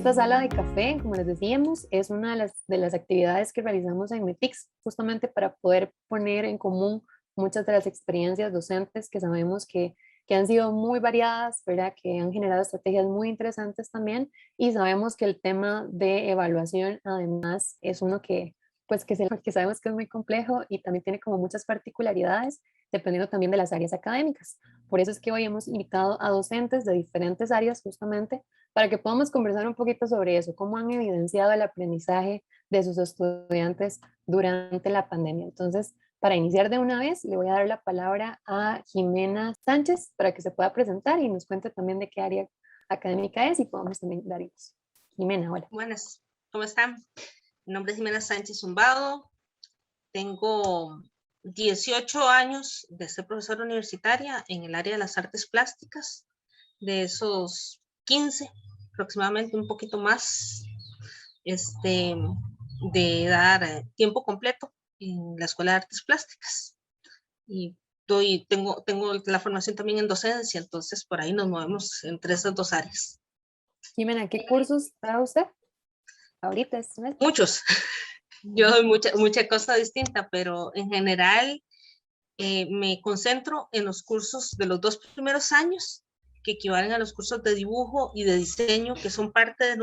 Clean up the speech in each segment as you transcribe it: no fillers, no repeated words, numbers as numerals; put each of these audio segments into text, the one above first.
Esta sala de café, como les decíamos, es una de las actividades que realizamos en METICS, justamente para poder poner en común muchas de las experiencias docentes que sabemos que han sido muy variadas, ¿verdad? Que han generado estrategias muy interesantes también, y sabemos que el tema de evaluación además es uno que, pues, que sabemos que es muy complejo y también tiene como muchas particularidades, dependiendo también de las áreas académicas. Por eso es que hoy hemos invitado a docentes de diferentes áreas justamente para que podamos conversar un poquito sobre eso, cómo han evidenciado el aprendizaje de sus estudiantes durante la pandemia. Entonces, para iniciar de una vez, le voy a dar la palabra a Jimena Sánchez para que se pueda presentar y nos cuente también de qué área académica es y podamos también dar eso. Jimena, hola. Buenas, ¿cómo están? Mi nombre es Jimena Sánchez Zumbado, tengo 18 años de ser profesora universitaria en el área de las artes plásticas, de esos 15, aproximadamente un poquito más, de dar tiempo completo en la Escuela de Artes Plásticas. Y tengo la formación también en docencia, entonces por ahí nos movemos entre esas dos áreas. Jimena, ¿qué cursos da usted ahorita este semestre? Muchos. Yo doy mucha cosa distinta, pero en general me concentro en los cursos de los 2 primeros años, que equivalen a los cursos de dibujo y de diseño, que son parte de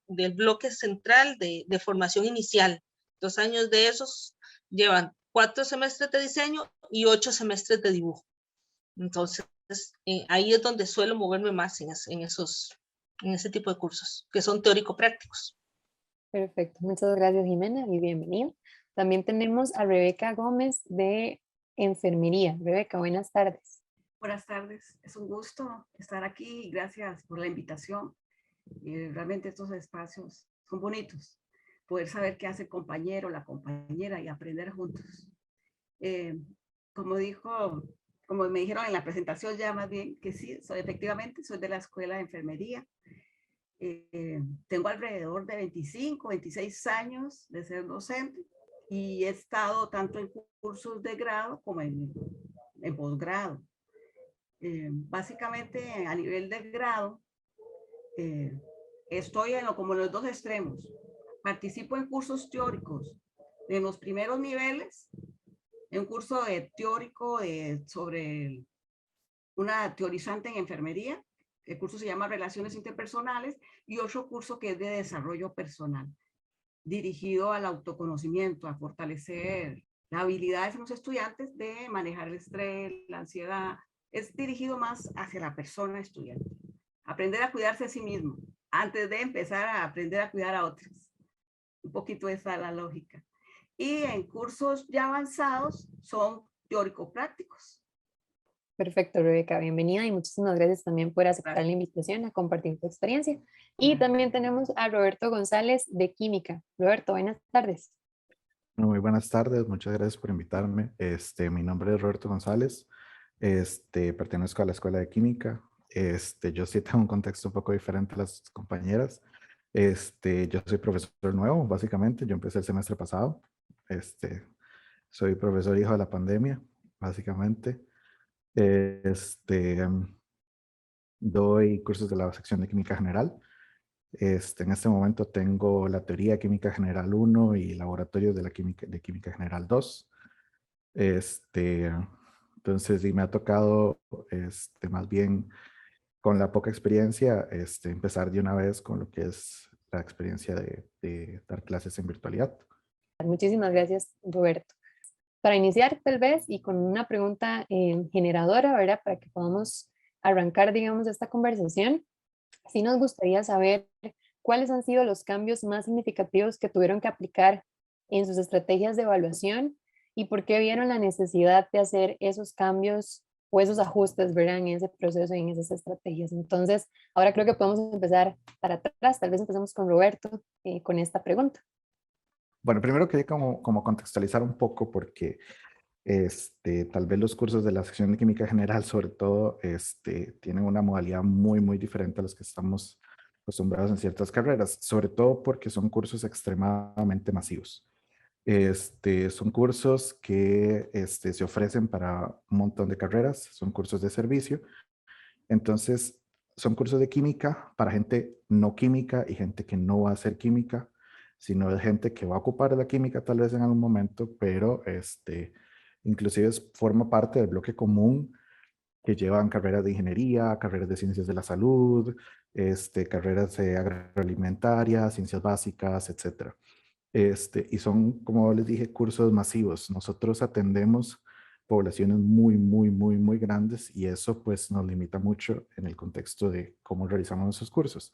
del bloque central de formación inicial. 2 años de esos llevan 4 semestres de diseño y 8 semestres de dibujo. Entonces, ahí es donde suelo moverme más en ese tipo de cursos, que son teórico-prácticos. Perfecto, muchas gracias Jimena y bienvenida. También tenemos a Rebeca Gómez de Enfermería. Rebeca, buenas tardes. Buenas tardes, es un gusto estar aquí y gracias por la invitación. Realmente estos espacios son bonitos, poder saber qué hace el compañero, la compañera y aprender juntos. Eh, como como me dijeron en la presentación ya más bien, que sí, efectivamente soy de la Escuela de Enfermería. Tengo alrededor de 25, 26 años de ser docente y he estado tanto en cursos de grado como en posgrado. Básicamente a nivel de grado, estoy como en los dos extremos. Participo en cursos teóricos en los primeros niveles, en un curso teórico sobre una teorizante en enfermería. El curso se llama Relaciones Interpersonales, y otro curso que es de desarrollo personal, dirigido al autoconocimiento, a fortalecer las habilidades en los estudiantes de manejar el estrés, la ansiedad. Es dirigido más hacia la persona estudiante. Aprender a cuidarse a sí mismo antes de empezar a aprender a cuidar a otros. Un poquito esa es la lógica. Y en cursos ya avanzados son teórico-prácticos. Perfecto, Rebeca, bienvenida y muchísimas gracias también por aceptar la invitación a compartir tu experiencia. Y también tenemos a Roberto González de Química. Roberto, buenas tardes. Muy buenas tardes, muchas gracias por invitarme. Mi nombre es Roberto González, pertenezco a la Escuela de Química. Yo sí tengo un contexto un poco diferente a las compañeras. Yo soy profesor nuevo, básicamente. Yo empecé el semestre pasado. Soy profesor hijo de la pandemia, básicamente. Doy cursos de la sección de Química General. En este momento tengo la teoría de Química General 1 y laboratorios de Química General 2. Entonces, sí me ha tocado, más bien con la poca experiencia, empezar de una vez con lo que es la experiencia de dar clases en virtualidad. Muchísimas gracias, Roberto. Para iniciar, tal vez, y con una pregunta generadora, ¿verdad? Para que podamos arrancar, digamos, esta conversación, sí nos gustaría saber cuáles han sido los cambios más significativos que tuvieron que aplicar en sus estrategias de evaluación y por qué vieron la necesidad de hacer esos cambios o esos ajustes, ¿verdad? En ese proceso y en esas estrategias. Entonces, ahora creo que podemos empezar para atrás. Tal vez empezamos con Roberto con esta pregunta. Bueno, primero quería como contextualizar un poco porque tal vez los cursos de la sección de Química General, sobre todo, tienen una modalidad muy, muy diferente a los que estamos acostumbrados en ciertas carreras, sobre todo porque son cursos extremadamente masivos. Son cursos que se ofrecen para un montón de carreras, son cursos de servicio. Entonces, son cursos de química para gente no química y gente que no va a hacer química, sino de gente que va a ocupar la química tal vez en algún momento, pero inclusive forma parte del bloque común que llevan carreras de ingeniería, carreras de ciencias de la salud, carreras agroalimentarias, ciencias básicas, etcétera. Y son, como les dije, cursos masivos. Nosotros atendemos poblaciones muy, muy, muy, muy grandes y eso pues nos limita mucho en el contexto de cómo realizamos nuestros cursos.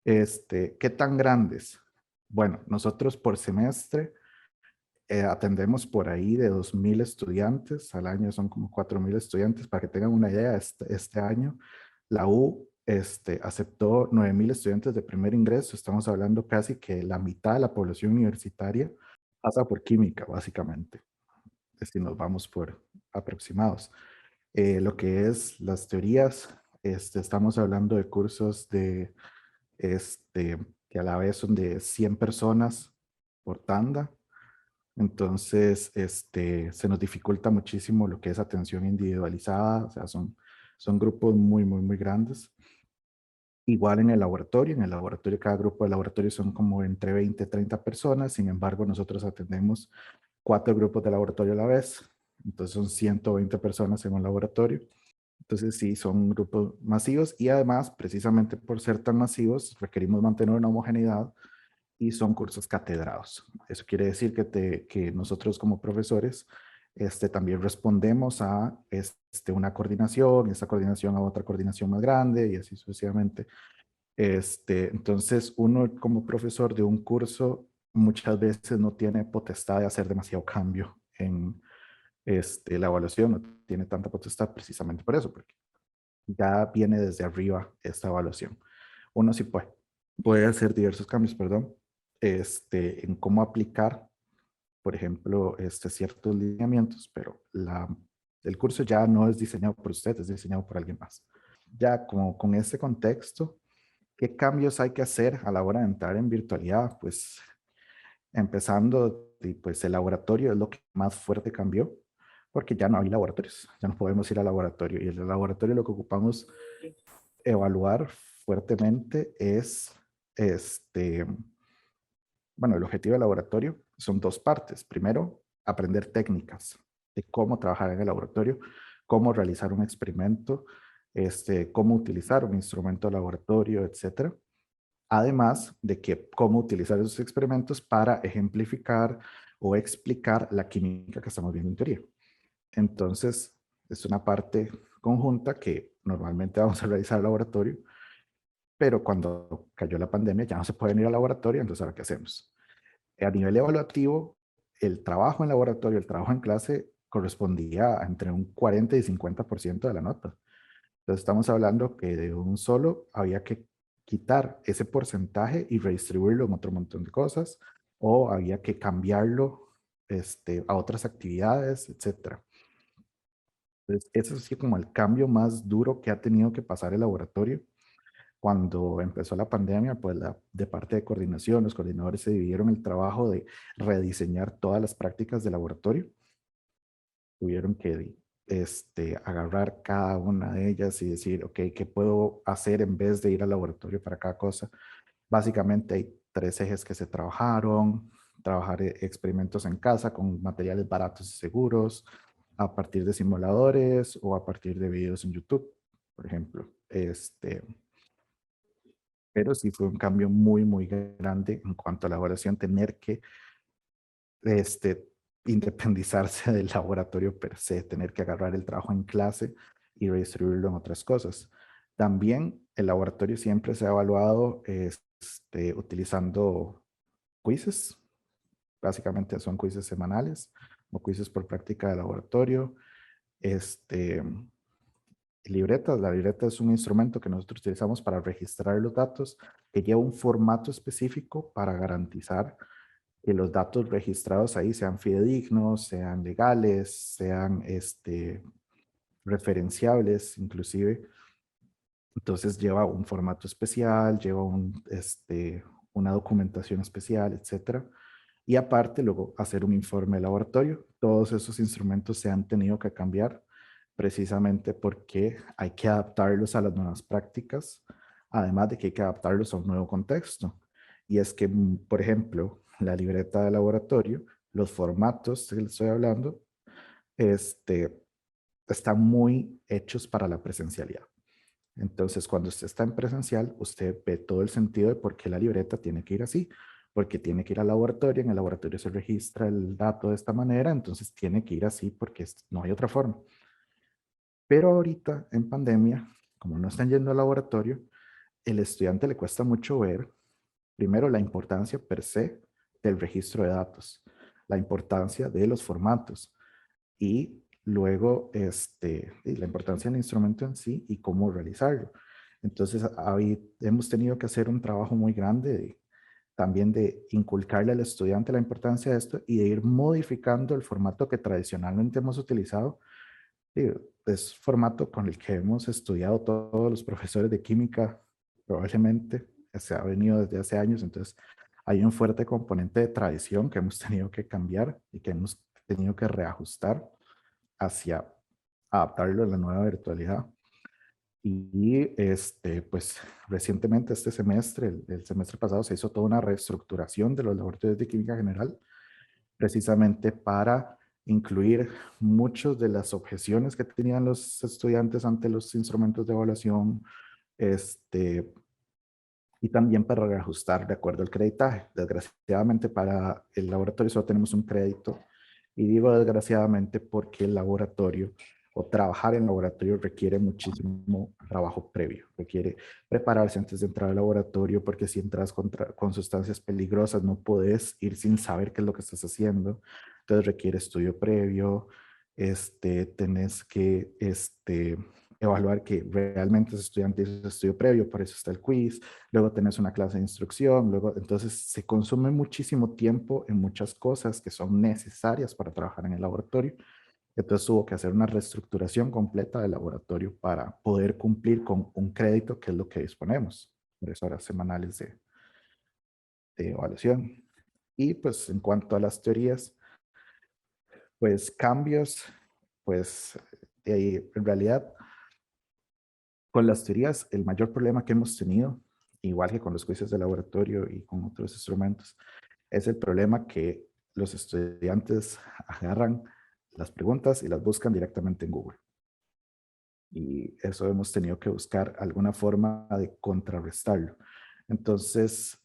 ¿Qué tan grandes? Bueno, nosotros por semestre atendemos por ahí de 2.000 estudiantes, al año son como 4.000 estudiantes, para que tengan una idea, este año la U aceptó 9.000 estudiantes de primer ingreso, estamos hablando casi que la mitad de la población universitaria pasa por química, básicamente, si nos vamos por aproximados. Lo que es las teorías, estamos hablando de cursos de, que a la vez son de 100 personas por tanda, entonces, se nos dificulta muchísimo lo que es atención individualizada, o sea, son grupos muy, muy, muy grandes. Igual en el laboratorio cada grupo de laboratorio son como entre 20 y 30 personas, sin embargo, nosotros atendemos 4 grupos de laboratorio a la vez, entonces son 120 personas en un laboratorio. Entonces sí, son grupos masivos y además, precisamente por ser tan masivos, requerimos mantener una homogeneidad y son cursos catedrados. Eso quiere decir que nosotros como profesores también respondemos a una coordinación, esa coordinación a otra coordinación más grande y así sucesivamente. Entonces, uno como profesor de un curso muchas veces no tiene potestad de hacer demasiado cambio en la evaluación, no tiene tanta potestad precisamente por eso, porque ya viene desde arriba esta evaluación. Uno sí puede hacer diversos cambios, perdón, en cómo aplicar, por ejemplo, ciertos lineamientos, pero el curso ya no es diseñado por usted, es diseñado por alguien más. Ya como con este contexto, ¿qué cambios hay que hacer a la hora de entrar en virtualidad? Pues empezando, pues el laboratorio es lo que más fuerte cambió, porque ya no hay laboratorios, ya no podemos ir al laboratorio y el laboratorio lo que ocupamos evaluar fuertemente es, bueno, el objetivo del laboratorio son dos partes. Primero, aprender técnicas de cómo trabajar en el laboratorio, cómo realizar un experimento, cómo utilizar un instrumento de laboratorio, etcétera. Además de que cómo utilizar esos experimentos para ejemplificar o explicar la química que estamos viendo en teoría. Entonces, es una parte conjunta que normalmente vamos a realizar al laboratorio, pero cuando cayó la pandemia ya no se pueden ir al laboratorio, entonces ¿ahora qué hacemos? A nivel evaluativo, el trabajo en laboratorio, el trabajo en clase correspondía a entre un 40 y 50% de la nota. Entonces estamos hablando que de un solo había que quitar ese porcentaje y redistribuirlo en otro montón de cosas, o había que cambiarlo a otras actividades, etcétera. Entonces, eso es como el cambio más duro que ha tenido que pasar el laboratorio. Cuando empezó la pandemia, pues de parte de coordinación, los coordinadores se dividieron el trabajo de rediseñar todas las prácticas de laboratorio. Tuvieron que agarrar cada una de ellas y decir, ok, ¿qué puedo hacer en vez de ir al laboratorio para cada cosa? Básicamente hay 3 ejes que se trabajaron: trabajar experimentos en casa con materiales baratos y seguros, a partir de simuladores o a partir de videos en YouTube, por ejemplo. Pero sí fue un cambio muy, muy grande en cuanto a la evaluación, tener que independizarse del laboratorio per se, tener que agarrar el trabajo en clase y redistribuirlo en otras cosas. También el laboratorio siempre se ha evaluado utilizando quizzes, básicamente son quizzes semanales o quizzes por práctica de laboratorio. Libretas, la libreta es un instrumento que nosotros utilizamos para registrar los datos, que lleva un formato específico para garantizar que los datos registrados ahí sean fidedignos, sean legales, sean referenciables inclusive. Entonces lleva un formato especial, lleva una documentación especial, etcétera. Y aparte luego hacer un informe de laboratorio. Todos esos instrumentos se han tenido que cambiar precisamente porque hay que adaptarlos a las nuevas prácticas, además de que hay que adaptarlos a un nuevo contexto. Y es que, por ejemplo, la libreta de laboratorio, los formatos que les estoy hablando, están muy hechos para la presencialidad. Entonces, cuando usted está en presencial, usted ve todo el sentido de por qué la libreta tiene que ir así, porque tiene que ir al laboratorio, en el laboratorio se registra el dato de esta manera, entonces tiene que ir así porque no hay otra forma. Pero ahorita, en pandemia, como no están yendo al laboratorio, el estudiante le cuesta mucho ver, primero, la importancia per se del registro de datos, la importancia de los formatos y luego y la importancia del instrumento en sí y cómo realizarlo. Entonces, hemos tenido que hacer un trabajo muy grande también de inculcarle al estudiante la importancia de esto y de ir modificando el formato que tradicionalmente hemos utilizado. Es formato con el que hemos estudiado todos los profesores de química, probablemente se ha venido desde hace años, entonces hay un fuerte componente de tradición que hemos tenido que cambiar y que hemos tenido que reajustar hacia adaptarlo a la nueva virtualidad. Y pues recientemente este semestre, el semestre pasado, se hizo toda una reestructuración de los laboratorios de química general, precisamente para incluir muchas de las objeciones que tenían los estudiantes ante los instrumentos de evaluación, y también para reajustar de acuerdo al creditaje. Desgraciadamente para el laboratorio solo tenemos un crédito, y digo desgraciadamente porque el laboratorio o trabajar en laboratorio requiere muchísimo trabajo previo, requiere prepararse antes de entrar al laboratorio, porque si entras con sustancias peligrosas no puedes ir sin saber qué es lo que estás haciendo, entonces requiere estudio previo, tenés que evaluar que realmente ese estudiante hizo estudio previo, por eso está el quiz, luego tenés una clase de instrucción, luego entonces se consume muchísimo tiempo en muchas cosas que son necesarias para trabajar en el laboratorio. Entonces hubo que hacer una reestructuración completa del laboratorio para poder cumplir con un crédito, que es lo que disponemos, 3 horas semanales de evaluación. Y pues en cuanto a las teorías, pues cambios, pues en realidad con las teorías el mayor problema que hemos tenido, igual que con los quizzes de laboratorio y con otros instrumentos, es el problema que los estudiantes agarran las preguntas y las buscan directamente en Google. Y eso hemos tenido que buscar alguna forma de contrarrestarlo. Entonces,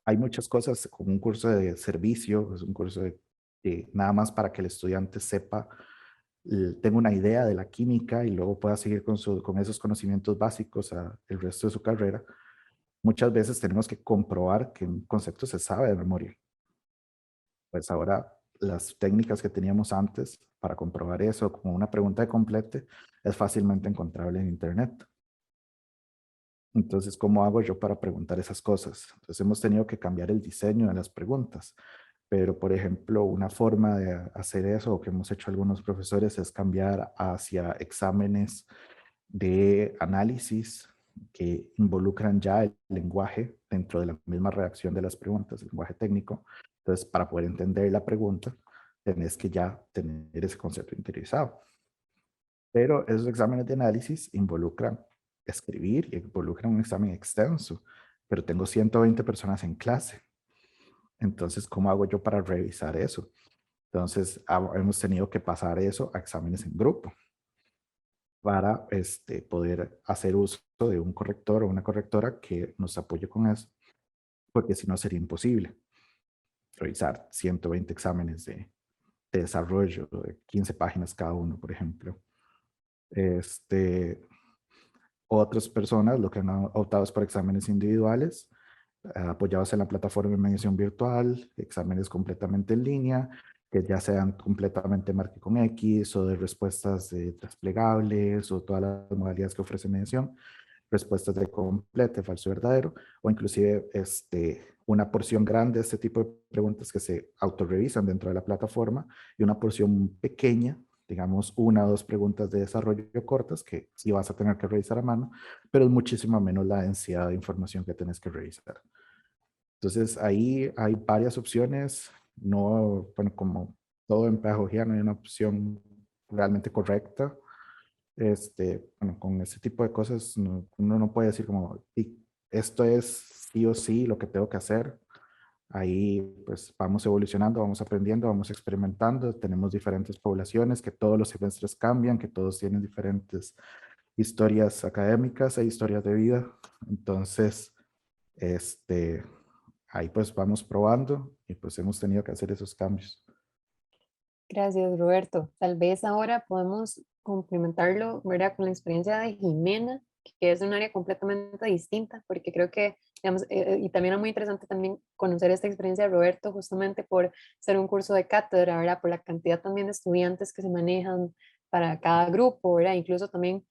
hay muchas cosas, como un curso de servicio, es un curso de nada más para que el estudiante sepa, tenga una idea de la química y luego pueda seguir con esos conocimientos básicos el resto de su carrera. Muchas veces tenemos que comprobar que un concepto se sabe de memoria. Pues ahora las técnicas que teníamos antes para comprobar eso, como una pregunta de complete, es fácilmente encontrable en Internet. Entonces, ¿cómo hago yo para preguntar esas cosas? Entonces, hemos tenido que cambiar el diseño de las preguntas. Pero, por ejemplo, una forma de hacer eso, o que hemos hecho algunos profesores, es cambiar hacia exámenes de análisis que involucran ya el lenguaje dentro de la misma redacción de las preguntas, el lenguaje técnico. Entonces, para poder entender la pregunta, tenés que ya tener ese concepto interiorizado. Pero esos exámenes de análisis involucran escribir y involucran un examen extenso, pero tengo 120 personas en clase. Entonces, ¿cómo hago yo para revisar eso? Entonces, hemos tenido que pasar eso a exámenes en grupo para poder hacer uso de un corrector o una correctora que nos apoye con eso, porque si no sería imposible revisar 120 exámenes de desarrollo de 15 páginas cada uno, por ejemplo. Otras personas lo que han optado es por exámenes individuales, apoyados en la plataforma de mediación virtual, exámenes completamente en línea, que ya sean completamente marque con X o de respuestas desplegables o todas las modalidades que ofrece mediación, respuestas de complete, falso, verdadero, o inclusive una porción grande de este tipo de preguntas que se autorrevisan dentro de la plataforma y una porción pequeña, digamos 1 o 2 preguntas de desarrollo cortas que sí vas a tener que revisar a mano, pero es muchísimo menos la densidad de información que tienes que revisar. Entonces ahí hay varias opciones, no, bueno, como todo en pedagogía, no hay una opción realmente correcta. Bueno, con ese tipo de cosas uno no puede decir como, "Y esto es sí o sí lo que tengo que hacer". Ahí pues vamos evolucionando, vamos aprendiendo, vamos experimentando. Tenemos diferentes poblaciones que todos los semestres cambian, que todos tienen diferentes historias académicas e historias de vida. Entonces, este, ahí pues vamos probando y pues hemos tenido que hacer esos cambios. Gracias, Roberto. Tal vez ahora podemos complementarlo, ¿verdad? Con la experiencia de Jimena, que es un área completamente distinta, porque creo que, digamos, y también es muy interesante también conocer esta experiencia de Roberto, justamente por ser un curso de cátedra, ¿verdad? Por la cantidad también de estudiantes que se manejan para cada grupo, ¿verdad? Incluso también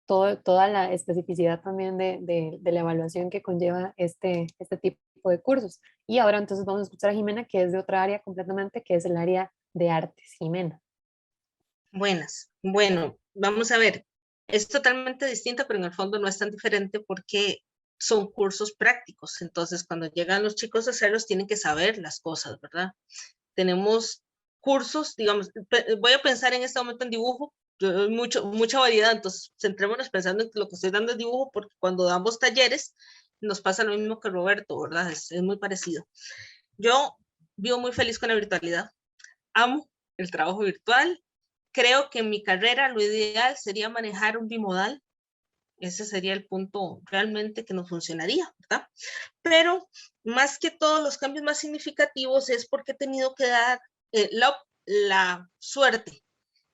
toda la especificidad también de la evaluación que conlleva este tipo de cursos. Y ahora entonces vamos a escuchar a Jimena, que es de otra área completamente, que es el área de artes. Jimena. Buenas. Bueno, vamos a ver. Es totalmente distinta, pero en el fondo no es tan diferente porque son cursos prácticos. Entonces, cuando llegan los chicos a hacerlos, tienen que saber las cosas, ¿verdad? Tenemos cursos, digamos, voy a pensar en este momento en dibujo, mucha variedad, entonces centrémonos pensando en lo que estoy dando es dibujo, porque cuando damos talleres nos pasa lo mismo que Roberto, ¿verdad? Es muy parecido. Yo vivo muy feliz con la virtualidad, amo el trabajo virtual, creo que en mi carrera lo ideal sería manejar un bimodal, ese sería el punto realmente que nos funcionaría, ¿verdad? Pero más que todos los cambios más significativos es porque he tenido que dar la suerte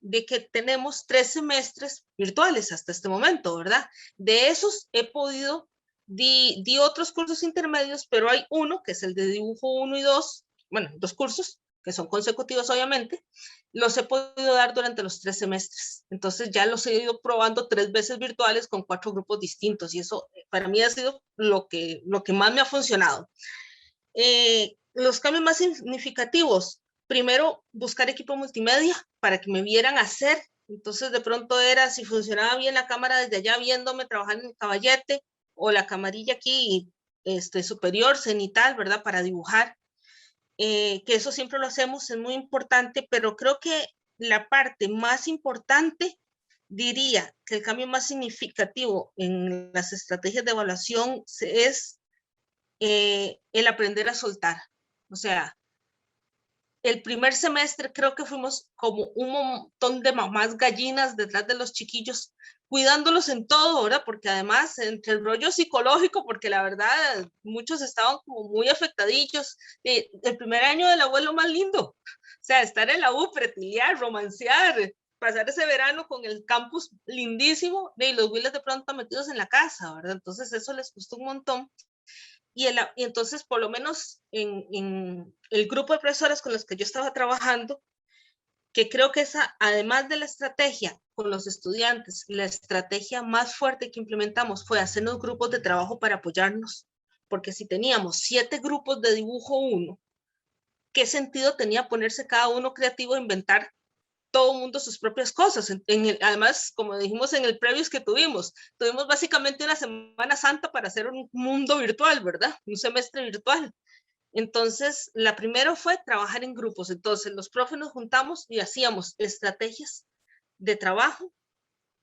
de que tenemos 3 semestres virtuales hasta este momento, ¿verdad? De esos he podido, di otros cursos intermedios, pero hay uno que es el de dibujo 1 y 2, bueno, 2 cursos que son consecutivos obviamente, los he podido dar durante los 3 semestres. Entonces ya los he ido probando 3 veces virtuales con 4 grupos distintos y eso para mí ha sido lo que más me ha funcionado. Los cambios más significativos, primero buscar equipo multimedia para que me vieran hacer. Entonces de pronto era si funcionaba bien la cámara desde allá viéndome trabajar en el caballete o la camarilla aquí superior, cenital, ¿verdad? Para dibujar. Que eso siempre lo hacemos, es muy importante, pero creo que la parte más importante, diría que el cambio más significativo en las estrategias de evaluación es el aprender a soltar. O sea, el primer semestre creo que fuimos como un montón de mamás gallinas detrás de los chiquillos, cuidándolos en todo, ¿verdad? Porque además, entre el rollo psicológico, porque la verdad, muchos estaban como muy afectadillos. El primer año del abuelo más lindo, o sea, estar en la U, pretiliar, romancear, pasar ese verano con el campus lindísimo, y los Willes de pronto metidos en la casa, ¿verdad? Entonces eso les costó un montón. Y entonces, por lo menos en el grupo de profesores con los que yo estaba trabajando, que creo que esa, además de la estrategia con los estudiantes, la estrategia más fuerte que implementamos fue hacernos grupos de trabajo para apoyarnos, porque si teníamos 7 grupos de dibujo 1, ¿qué sentido tenía ponerse cada uno creativo a inventar todo mundo sus propias cosas? Además, como dijimos en el previous que tuvimos básicamente una Semana Santa para hacer un mundo virtual, ¿verdad? Un semestre virtual. Entonces, la primera fue trabajar en grupos. Entonces, los profes nos juntamos y hacíamos estrategias de trabajo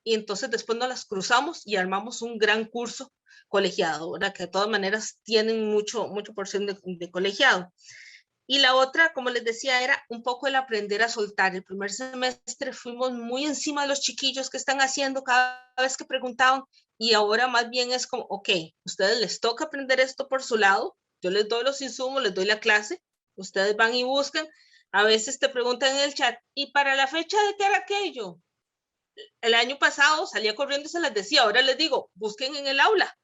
y entonces después nos las cruzamos y armamos un gran curso colegiado, ¿verdad? Que de todas maneras tienen mucho porción de colegiado. Y la otra, como les decía, era un poco el aprender a soltar. El primer semestre fuimos muy encima de los chiquillos que están haciendo cada vez que preguntaban y ahora más bien es como, ok, ustedes les toca aprender esto por su lado, yo les doy los insumos, les doy la clase, ustedes van y buscan, a veces te preguntan en el chat, ¿y para la fecha de qué era aquello? El año pasado salía corriendo y se les decía, ahora les digo, busquen en el aula.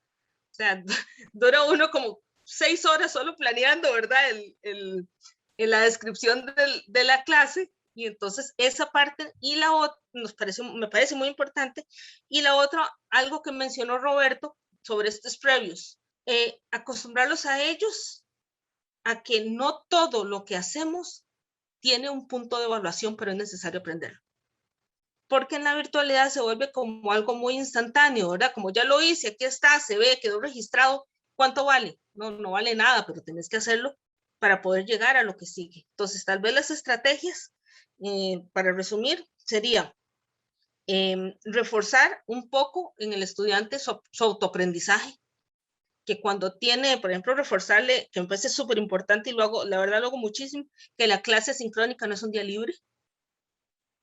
O sea, dura uno como 6 horas solo planeando, ¿verdad? En la descripción de la clase. Y entonces esa parte y la otra me parece muy importante. Y la otra, algo que mencionó Roberto sobre estos previos, acostumbrarlos a ellos a que no todo lo que hacemos tiene un punto de evaluación, pero es necesario aprenderlo. Porque en la virtualidad se vuelve como algo muy instantáneo, ¿verdad? Como ya lo hice, aquí está, se ve, quedó registrado, ¿cuánto vale? No vale nada, pero tenés que hacerlo para poder llegar a lo que sigue. Entonces, tal vez las estrategias, para resumir, sería reforzar un poco en el estudiante su autoaprendizaje, que cuando tiene, por ejemplo, reforzarle, que me parece súper importante y lo hago, la verdad lo hago muchísimo, que la clase sincrónica no es un día libre,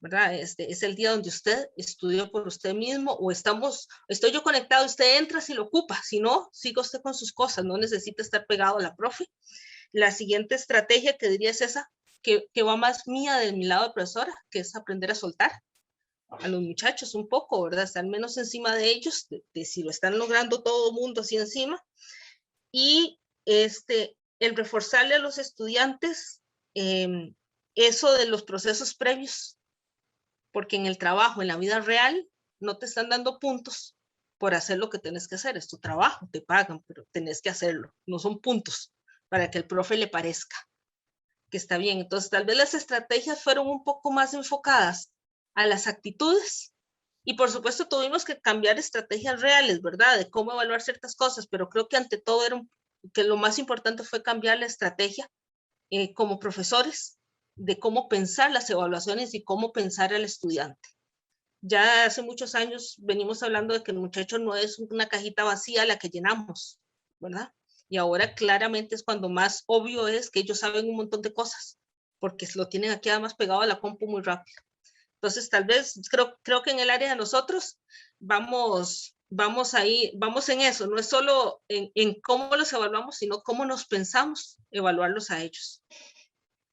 ¿verdad? Es el día donde usted estudió por usted mismo o estoy yo conectado, usted entra si lo ocupa, si no, siga usted con sus cosas, no necesita estar pegado a la profe. La siguiente estrategia que diría es esa, que va más mía de mi lado de profesora, que es aprender a soltar a los muchachos un poco, ¿verdad? Estar menos encima de ellos, de si lo están logrando todo el mundo así encima. Y el reforzarle a los estudiantes eso de los procesos previos, porque en el trabajo, en la vida real, no te están dando puntos por hacer lo que tenés que hacer, es tu trabajo, te pagan, pero tenés que hacerlo, no son puntos para que el profe le parezca que está bien. Entonces, tal vez las estrategias fueron un poco más enfocadas a las actitudes y por supuesto tuvimos que cambiar estrategias reales, ¿verdad? De cómo evaluar ciertas cosas, pero creo que ante todo que lo más importante fue cambiar la estrategia como profesores de cómo pensar las evaluaciones y cómo pensar al estudiante. Ya hace muchos años venimos hablando de que el muchacho no es una cajita vacía la que llenamos, ¿verdad? Y ahora claramente es cuando más obvio es que ellos saben un montón de cosas, porque lo tienen aquí además pegado a la compu muy rápido. Entonces, tal vez, creo que en el área de nosotros vamos ahí, vamos en eso, no es solo en cómo los evaluamos, sino cómo nos pensamos evaluarlos a ellos.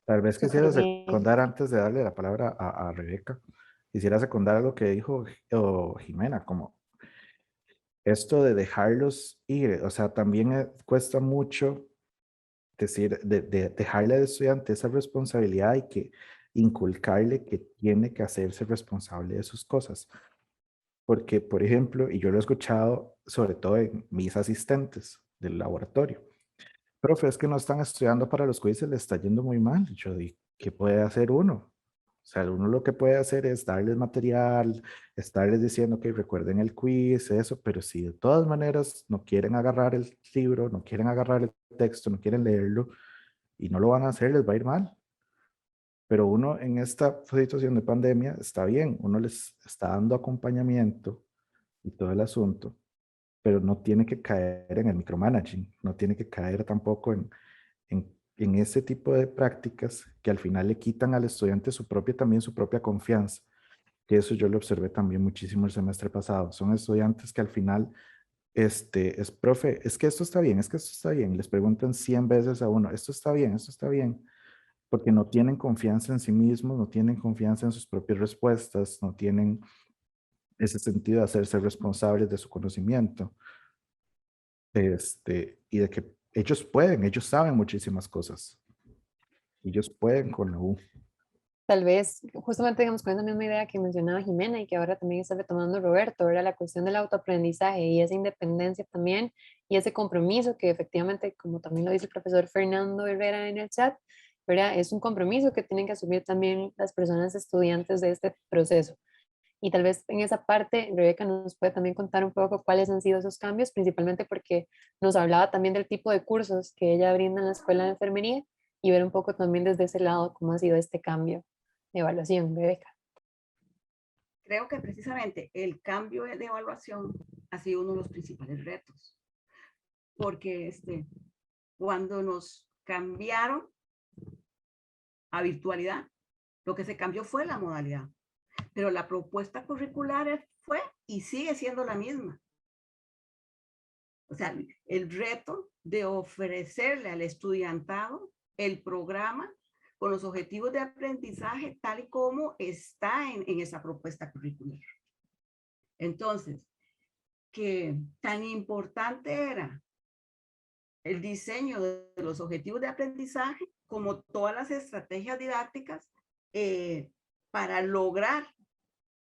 Tal vez quisiera secundar antes de darle la palabra a Rebeca. Quisiera secundar algo que dijo Jimena, como esto de dejarlos ir, o sea, también cuesta mucho decir, de dejarle al estudiante esa responsabilidad y que inculcarle que tiene que hacerse responsable de sus cosas. Porque, por ejemplo, y yo lo he escuchado sobre todo en mis asistentes del laboratorio, profe, es que no están estudiando para los quizzes, le está yendo muy mal. Yo digo, ¿qué puede hacer uno? O sea, uno lo que puede hacer es darles material, estarles diciendo que recuerden el quiz, eso, pero si de todas maneras no quieren agarrar el libro, no quieren agarrar el texto, no quieren leerlo y no lo van a hacer, les va a ir mal. Pero uno en esta situación de pandemia está bien, uno les está dando acompañamiento y todo el asunto, pero no tiene que caer en el micromanaging, no tiene que caer tampoco en ese tipo de prácticas que al final le quitan al estudiante también su propia confianza, que eso yo lo observé también muchísimo el semestre pasado. Son estudiantes que al final, es profe, es que esto está bien, es que esto está bien. Les preguntan 100 veces a uno, esto está bien, porque no tienen confianza en sí mismos, no tienen confianza en sus propias respuestas, no tienen ese sentido de hacerse responsables de su conocimiento. Y de que ellos pueden, ellos saben muchísimas cosas. Ellos pueden con la U. Tal vez, justamente digamos con esa misma idea que mencionaba Jimena y que ahora también está retomando Roberto, era la cuestión del autoaprendizaje y esa independencia también y ese compromiso que efectivamente, como también lo dice el profesor Fernando Herrera en el chat, ¿verdad? Es un compromiso que tienen que asumir también las personas estudiantes de este proceso. Y tal vez en esa parte, Rebeca nos puede también contar un poco cuáles han sido esos cambios, principalmente porque nos hablaba también del tipo de cursos que ella brinda en la Escuela de Enfermería y ver un poco también desde ese lado cómo ha sido este cambio de evaluación, Rebeca. Creo que precisamente el cambio de evaluación ha sido uno de los principales retos, porque cuando nos cambiaron a virtualidad, lo que se cambió fue la modalidad, pero la propuesta curricular fue y sigue siendo la misma. O sea, el reto de ofrecerle al estudiantado el programa con los objetivos de aprendizaje tal y como está en esa propuesta curricular. Entonces, que tan importante era el diseño de los objetivos de aprendizaje como todas las estrategias didácticas para lograr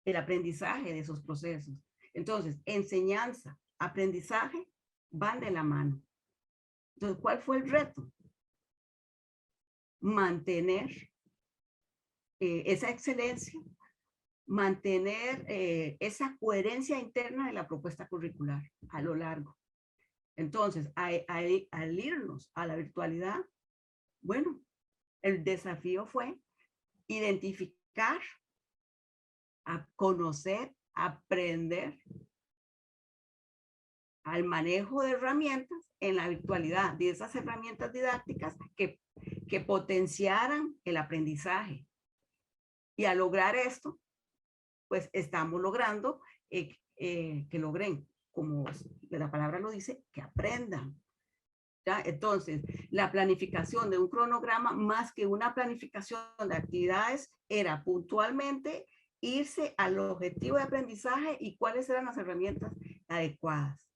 el aprendizaje de esos procesos. Entonces, enseñanza, aprendizaje van de la mano. Entonces, ¿cuál fue el reto? Mantener esa excelencia, mantener esa coherencia interna de la propuesta curricular a lo largo. Entonces, al irnos a la virtualidad, Bueno, el desafío fue identificar, a conocer, aprender al manejo de herramientas en la virtualidad, de esas herramientas didácticas que potenciaran el aprendizaje. Y al lograr esto, pues estamos logrando que logren, como la palabra lo dice, que aprendan. ¿Ya? Entonces, la planificación de un cronograma, más que una planificación de actividades, era puntualmente irse al objetivo de aprendizaje y cuáles eran las herramientas adecuadas.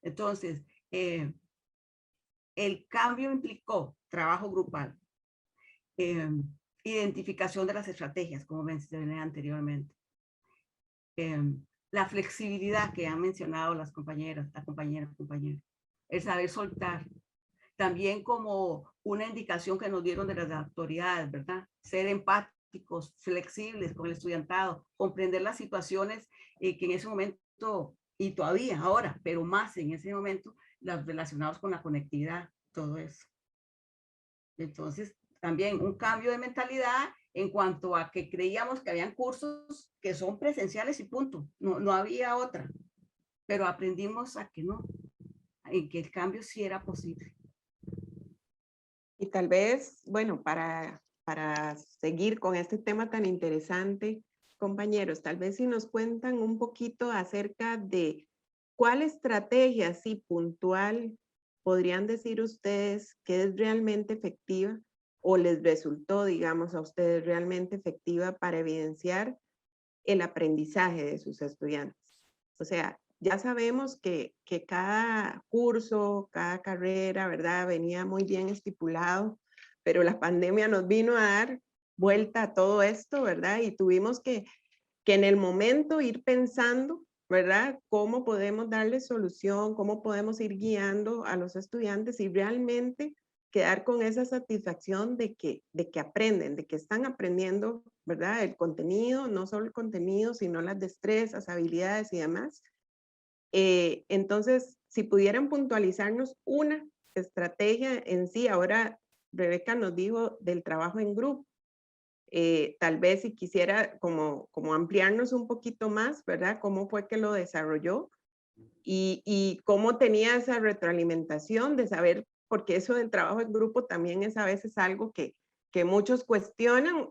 Entonces, el cambio implicó trabajo grupal, identificación de las estrategias, como mencioné anteriormente, la flexibilidad que han mencionado las compañeras, el saber soltar, también como una indicación que nos dieron de las autoridades, ¿verdad? Ser empáticos, flexibles con el estudiantado, comprender las situaciones que en ese momento, y todavía ahora, pero más en ese momento, las relacionados con la conectividad, todo eso. Entonces, también un cambio de mentalidad en cuanto a que creíamos que habían cursos que son presenciales y punto, no había otra, pero aprendimos a que no, en que el cambio sí era posible. Y tal vez, bueno, para seguir con este tema tan interesante, compañeros, tal vez si nos cuentan un poquito acerca de cuál estrategia así puntual podrían decir ustedes que es realmente efectiva o les resultó, digamos, a ustedes realmente efectiva para evidenciar el aprendizaje de sus estudiantes. O sea, ya sabemos que cada curso, cada carrera, ¿verdad? Venía muy bien estipulado, pero la pandemia nos vino a dar vuelta a todo esto, ¿verdad? Y tuvimos que en el momento ir pensando, ¿verdad? Cómo podemos darle solución, cómo podemos ir guiando a los estudiantes y realmente quedar con esa satisfacción de que aprenden, de que están aprendiendo, ¿verdad? El contenido, no solo el contenido, sino las destrezas, habilidades y demás. Entonces, si pudieran puntualizarnos una estrategia en sí, ahora Rebeca nos dijo del trabajo en grupo, tal vez si quisiera como ampliarnos un poquito más, ¿verdad? ¿Cómo fue que lo desarrolló? Y cómo tenía esa retroalimentación de saber, porque eso del trabajo en grupo también es a veces algo que muchos cuestionan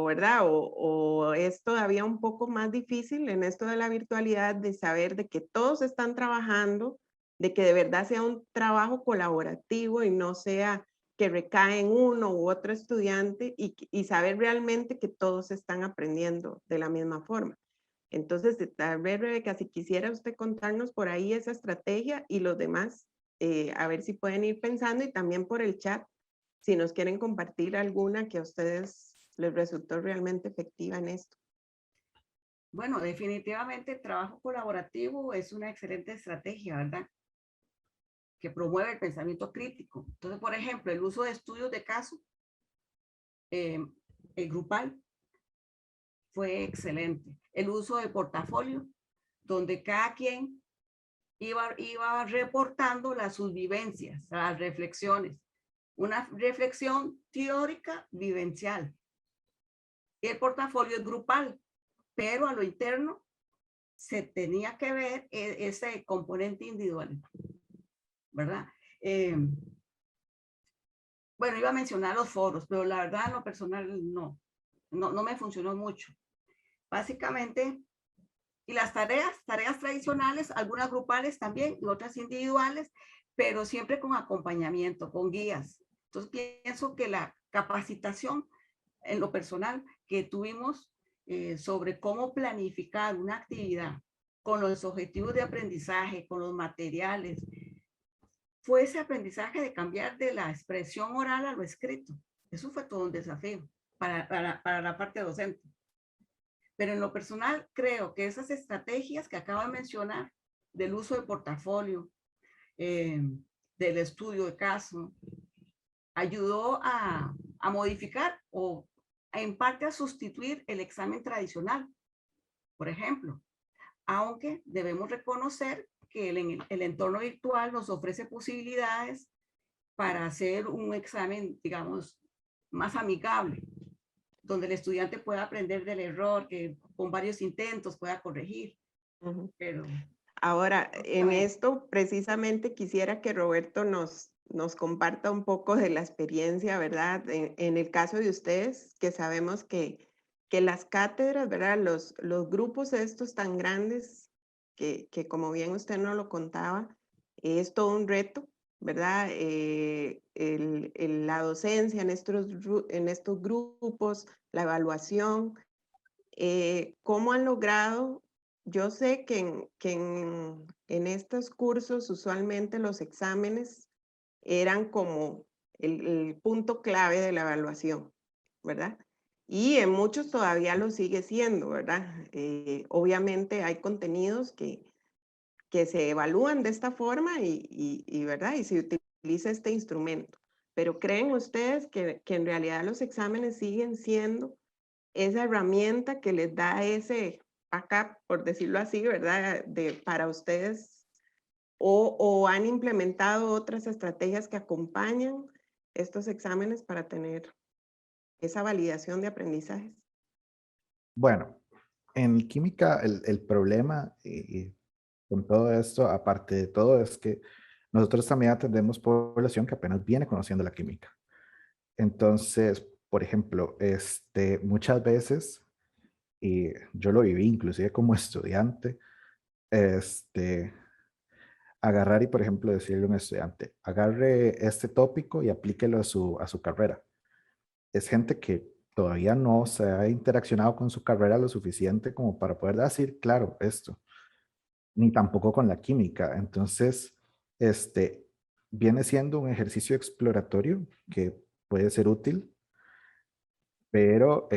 ¿verdad? O es todavía un poco más difícil en esto de la virtualidad de saber de que todos están trabajando, de que de verdad sea un trabajo colaborativo y no sea que recae en uno u otro estudiante y saber realmente que todos están aprendiendo de la misma forma. Entonces, tal vez, Rebeca, si quisiera usted contarnos por ahí esa estrategia y los demás, a ver si pueden ir pensando y también por el chat, si nos quieren compartir alguna que a ustedes les resultó realmente efectiva en esto. Bueno, definitivamente el trabajo colaborativo es una excelente estrategia, ¿verdad? Que promueve el pensamiento crítico. Entonces, por ejemplo, el uso de estudios de caso, el grupal, fue excelente. El uso de portafolio, donde cada quien iba reportando sus vivencias, las reflexiones. Una reflexión teórica vivencial. El portafolio es grupal, pero a lo interno se tenía que ver ese componente individual, ¿verdad? Bueno, iba a mencionar los foros, pero la verdad en lo personal no me funcionó mucho. Básicamente, y las tareas tradicionales, algunas grupales también y otras individuales, pero siempre con acompañamiento, con guías. Entonces pienso que la capacitación en lo personal que tuvimos sobre cómo planificar una actividad con los objetivos de aprendizaje, con los materiales, fue ese aprendizaje de cambiar de la expresión oral a lo escrito. Eso fue todo un desafío para la parte docente. Pero en lo personal creo que esas estrategias que acabo de mencionar, del uso de portafolio, del estudio de caso, ayudó a modificar o en parte a sustituir el examen tradicional, por ejemplo. Aunque debemos reconocer que el entorno virtual nos ofrece posibilidades para hacer un examen, digamos, más amigable, donde el estudiante pueda aprender del error, que con varios intentos pueda corregir. Pero ahora, en esto precisamente quisiera que Roberto nos comparta un poco de la experiencia, ¿verdad? En el caso de ustedes, que sabemos que las cátedras, ¿verdad? Los grupos estos tan grandes, que como bien usted nos lo contaba, es todo un reto, ¿verdad? La docencia en estos grupos, la evaluación, ¿cómo han logrado? Yo sé que en estos cursos usualmente los exámenes eran como el punto clave de la evaluación, ¿verdad? Y en muchos todavía lo sigue siendo, ¿verdad? Obviamente hay contenidos que se evalúan de esta forma ¿verdad? Y se utiliza este instrumento. Pero ¿creen ustedes que en realidad los exámenes siguen siendo esa herramienta que les da ese backup, por decirlo así, ¿verdad? Para ustedes, o han implementado otras estrategias que acompañan estos exámenes para tener esa validación de aprendizajes? Bueno, en química el problema con todo esto, aparte de todo, es que nosotros también atendemos población que apenas viene conociendo la química. Entonces, por ejemplo, muchas veces, y yo lo viví inclusive como estudiante, agarrar y, por ejemplo, decirle a un estudiante, agarre este tópico y aplíquelo a su carrera. Es gente que todavía no se ha interaccionado con su carrera lo suficiente como para poder decir, claro, esto, ni tampoco con la química. Entonces, viene siendo un ejercicio exploratorio que puede ser útil, pero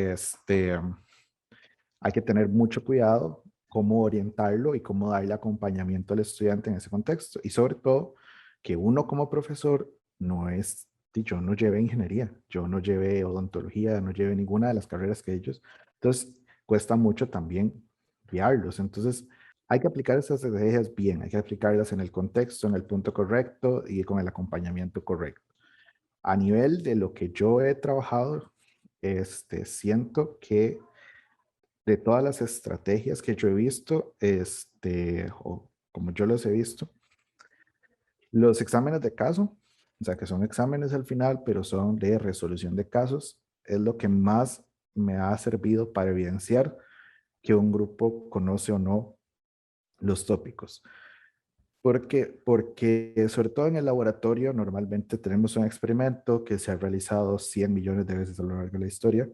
hay que tener mucho cuidado cómo orientarlo y cómo darle acompañamiento al estudiante en ese contexto. Y sobre todo, que uno como profesor no es, yo no llevé ingeniería, yo no llevé odontología, no llevé ninguna de las carreras que ellos. Entonces, cuesta mucho también guiarlos. Entonces, hay que aplicar esas estrategias bien, hay que aplicarlas en el contexto, en el punto correcto y con el acompañamiento correcto. A nivel de lo que yo he trabajado, siento que de todas las estrategias que yo he visto, o como yo los he visto, los exámenes de caso, o sea, que son exámenes al final, pero son de resolución de casos, es lo que más me ha servido para evidenciar que un grupo conoce o no los tópicos. ¿Por qué? Porque sobre todo en el laboratorio normalmente tenemos un experimento que se ha realizado 100 millones de veces a lo largo de la historia.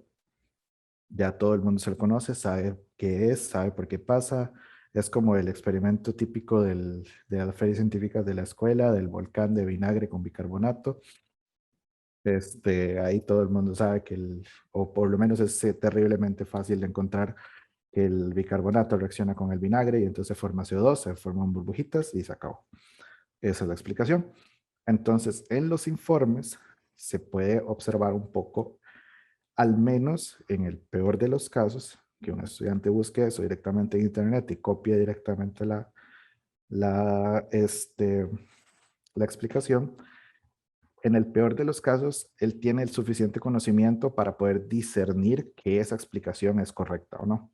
Ya todo el mundo se lo conoce, sabe qué es, sabe por qué pasa. Es como el experimento típico de las ferias científicas de la escuela, del volcán de vinagre con bicarbonato. Ahí todo el mundo sabe o por lo menos es terriblemente fácil de encontrar que el bicarbonato reacciona con el vinagre y entonces forma CO2, se forman burbujitas y se acabó. Esa es la explicación. Entonces, en los informes se puede observar un poco, al menos en el peor de los casos, que un estudiante busque eso directamente en internet y copie directamente la explicación. En el peor de los casos, él tiene el suficiente conocimiento para poder discernir que esa explicación es correcta o no.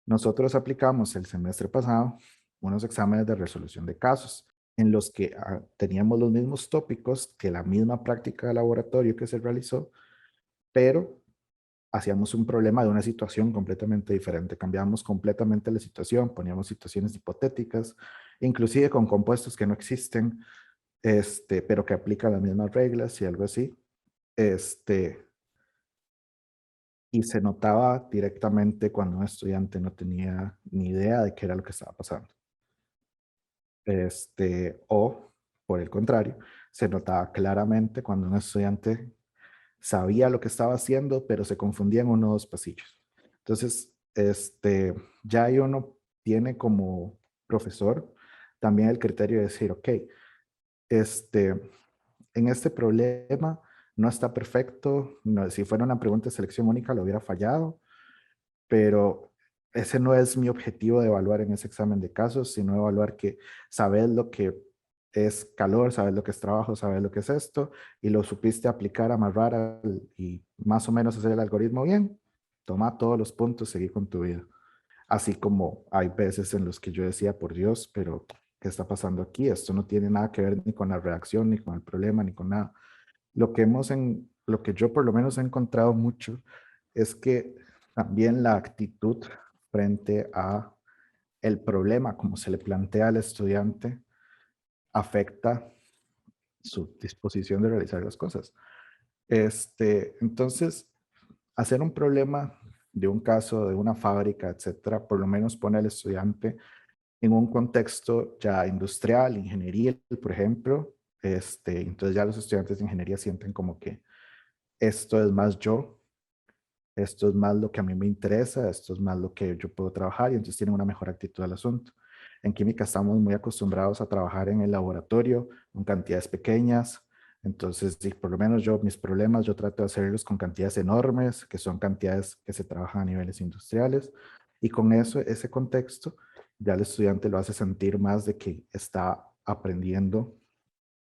Nosotros aplicamos el semestre pasado unos exámenes de resolución de casos en los que teníamos los mismos tópicos que la misma práctica de laboratorio que se realizó, pero hacíamos un problema de una situación completamente diferente. Cambiamos completamente la situación, poníamos situaciones hipotéticas, inclusive con compuestos que no existen, pero que aplican las mismas reglas y algo así. Y se notaba directamente cuando un estudiante no tenía ni idea de qué era lo que estaba pasando. O, por el contrario, se notaba claramente cuando un estudiante sabía lo que estaba haciendo, pero se confundía en uno o dos pasillos. Entonces, ya ahí uno tiene profesor también el criterio de decir, ok, en este problema no está perfecto, no, si fuera una pregunta de selección única lo hubiera fallado, pero ese no es mi objetivo de evaluar en ese examen de casos, sino evaluar que sabes lo que es calor, sabes lo que es trabajo, sabes lo que es esto, y lo supiste aplicar, amarrar y más o menos hacer el algoritmo bien, toma todos los puntos, seguí con tu vida. Así como hay veces en los que yo decía, por Dios, pero ¿qué está pasando aquí? Esto no tiene nada que ver ni con la redacción, ni con el problema, ni con nada. Lo que yo por lo menos he encontrado mucho es que también la actitud frente a el problema, como se le plantea al estudiante, afecta su disposición de realizar las cosas. Entonces, hacer un problema de un caso, de una fábrica, etcétera, por lo menos pone al estudiante en un contexto ya industrial, ingeniería, por ejemplo. Entonces ya los estudiantes de ingeniería sienten como que esto es más yo, esto es más lo que a mí me interesa, esto es más lo que yo puedo trabajar y entonces tienen una mejor actitud al asunto. En química estamos muy acostumbrados a trabajar en el laboratorio con cantidades pequeñas, entonces por lo menos yo mis problemas yo trato de hacerlos con cantidades enormes, que son cantidades que se trabajan a niveles industriales y con eso, ese contexto, ya el estudiante lo hace sentir más de que está aprendiendo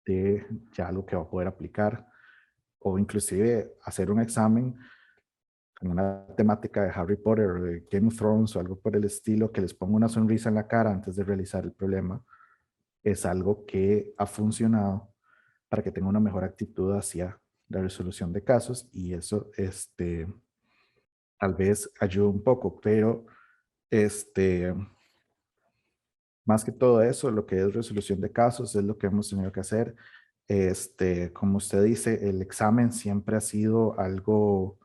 de ya lo que va a poder aplicar o inclusive hacer un examen con una temática de Harry Potter o de Game of Thrones o algo por el estilo, que les ponga una sonrisa en la cara antes de realizar el problema, es algo que ha funcionado para que tenga una mejor actitud hacia la resolución de casos y eso tal vez ayude un poco, pero este, más que todo eso, lo que es resolución de casos es lo que hemos tenido que hacer. Como usted dice, el examen siempre ha sido algo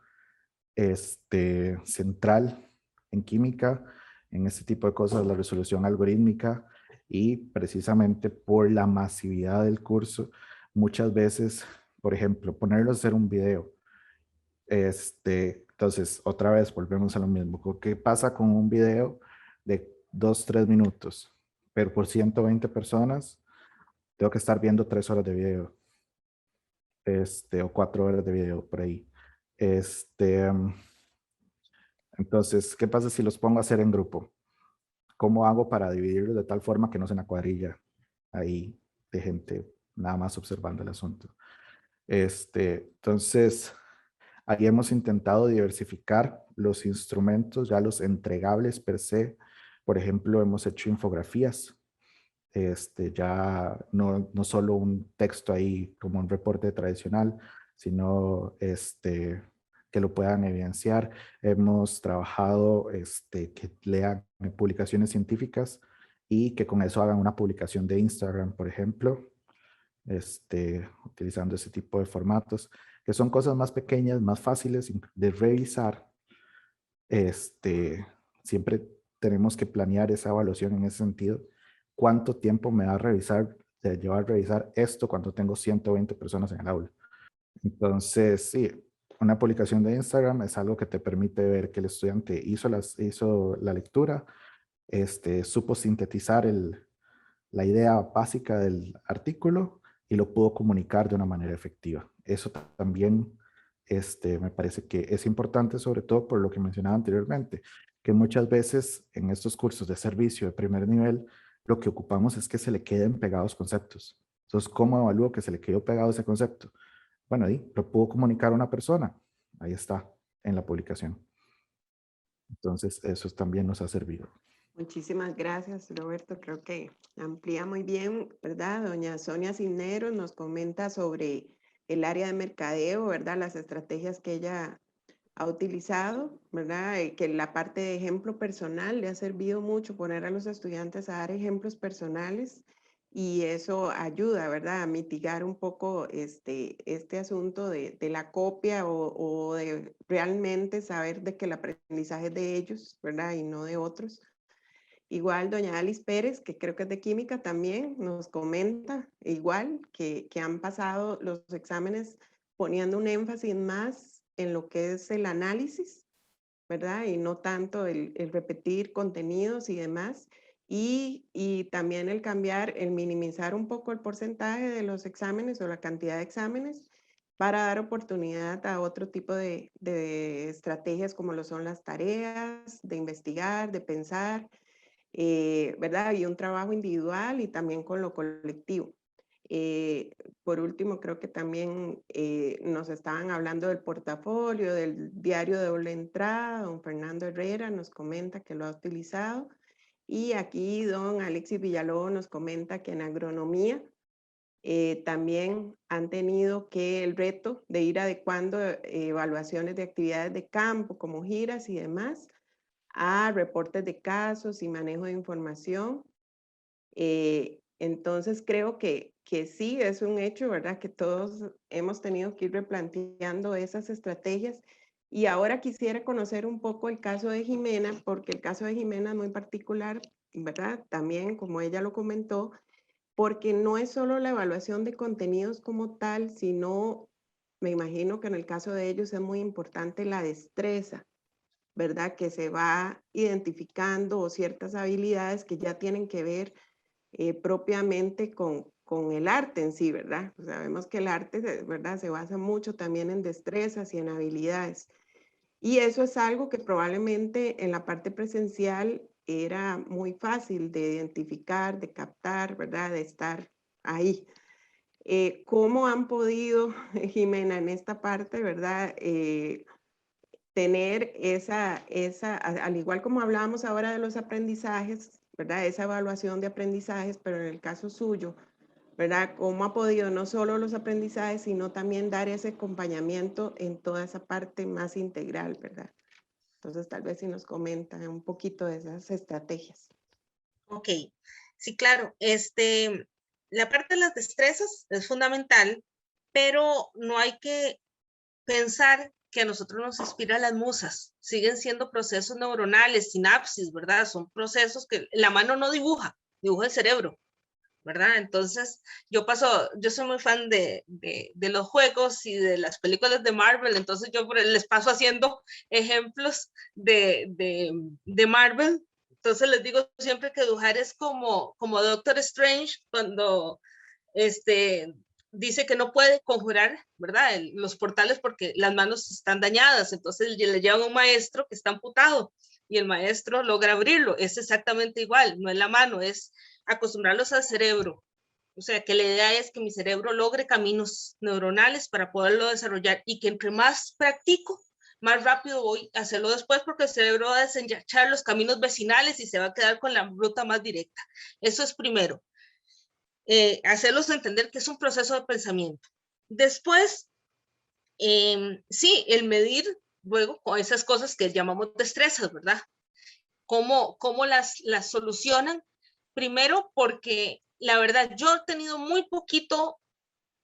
central en química, en este tipo de cosas, la resolución algorítmica y precisamente por la masividad del curso, muchas veces, por ejemplo, ponerlo a hacer un video. Entonces, otra vez volvemos a lo mismo. ¿Qué pasa con un video de 2, 3 minutos? Pero por 120 personas, tengo que estar viendo 3 horas de video, o 4 horas de video por ahí. Este, Entonces, ¿qué pasa si los pongo a hacer en grupo? ¿Cómo hago para dividirlos de tal forma que no sea una cuadrilla ahí de gente nada más observando el asunto? Entonces, ahí hemos intentado diversificar los instrumentos, ya los entregables per se. Por ejemplo, hemos hecho infografías. Ya no solo un texto ahí como un reporte tradicional, sino que lo puedan evidenciar. Hemos trabajado que lean publicaciones científicas y que con eso hagan una publicación de Instagram, por ejemplo, utilizando ese tipo de formatos, que son cosas más pequeñas, más fáciles de revisar. Siempre tenemos que planear esa evaluación en ese sentido. ¿Cuánto tiempo me va a llevar a revisar esto cuando tengo 120 personas en el aula? Entonces, sí, una publicación de Instagram es algo que te permite ver que el estudiante hizo la lectura, supo sintetizar la idea básica del artículo y lo pudo comunicar de una manera efectiva. Eso también me parece que es importante, sobre todo por lo que mencionaba anteriormente, que muchas veces en estos cursos de servicio de primer nivel, lo que ocupamos es que se le queden pegados conceptos. Entonces, ¿cómo evalúo que se le quedó pegado ese concepto? Bueno, ahí lo pudo comunicar a una persona. Ahí está, en la publicación. Entonces, eso también nos ha servido. Muchísimas gracias, Roberto. Creo que amplía muy bien, ¿verdad? Doña Sonia Cisneros nos comenta sobre el área de mercadeo, ¿verdad? Las estrategias que ella ha utilizado, ¿verdad? Que la parte de ejemplo personal le ha servido mucho poner a los estudiantes a dar ejemplos personales y eso ayuda, ¿verdad? A mitigar un poco este asunto de la copia o de realmente saber de que el aprendizaje es de ellos, ¿verdad? Y no de otros. Igual doña Alice Pérez, que creo que es de química también, nos comenta igual que han pasado los exámenes poniendo un énfasis más en lo que es el análisis, ¿verdad? Y no tanto el repetir contenidos y demás. Y también el cambiar, el minimizar un poco el porcentaje de los exámenes o la cantidad de exámenes para dar oportunidad a otro tipo de estrategias como lo son las tareas, de investigar, de pensar, ¿verdad? Y un trabajo individual y también con lo colectivo. Por último, creo que también nos estaban hablando del portafolio, del diario de doble entrada. Don Fernando Herrera nos comenta que lo ha utilizado. Y aquí don Alexis Villalobos nos comenta que en agronomía también han tenido que el reto de ir adecuando evaluaciones de actividades de campo como giras y demás a reportes de casos y manejo de información. Entonces creo que sí es un hecho, ¿verdad? Que todos hemos tenido que ir replanteando esas estrategias. Y ahora quisiera conocer un poco el caso de Jimena, porque el caso de Jimena es muy particular, ¿verdad? También, como ella lo comentó, porque no es solo la evaluación de contenidos como tal, sino, me imagino que en el caso de ellos es muy importante la destreza, ¿verdad? Que se va identificando o ciertas habilidades que ya tienen que ver propiamente con el arte en sí, ¿verdad? Pues sabemos que el arte, ¿verdad? Se basa mucho también en destrezas y en habilidades. Y eso es algo que probablemente en la parte presencial era muy fácil de identificar, de captar, ¿verdad? De estar ahí. ¿Cómo han podido, Jimena, en esta parte, ¿verdad? Tener al igual como hablábamos ahora de los aprendizajes, ¿verdad? Esa evaluación de aprendizajes, pero en el caso suyo, ¿verdad? ¿Cómo ha podido no solo los aprendizajes, sino también dar ese acompañamiento en toda esa parte más integral, ¿verdad? Entonces, tal vez si nos comentan un poquito de esas estrategias. Ok, sí, claro. La parte de las destrezas es fundamental, pero no hay que pensar que a nosotros nos inspiran las musas. Siguen siendo procesos neuronales, sinapsis, ¿verdad? Son procesos que la mano no dibuja, dibuja el cerebro, ¿verdad? Entonces, yo soy muy fan de los juegos y de las películas de Marvel, entonces yo les paso haciendo ejemplos de Marvel. Entonces les digo siempre que dibujar es como Doctor Strange cuando dice que no puede conjurar, ¿verdad? Los portales porque las manos están dañadas, entonces le llevan a un maestro que está amputado y el maestro logra abrirlo. Es exactamente igual, no es la mano, es acostumbrarlos al cerebro. O sea, que la idea es que mi cerebro logre caminos neuronales para poderlo desarrollar y que entre más practico, más rápido voy a hacerlo después porque el cerebro va a desenchar los caminos vecinales y se va a quedar con la ruta más directa. Eso es primero. Hacerlos entender que es un proceso de pensamiento. Después, sí, el medir luego con esas cosas que llamamos destrezas, ¿verdad? ¿Cómo las solucionan? Primero, porque la verdad, yo he tenido muy poquito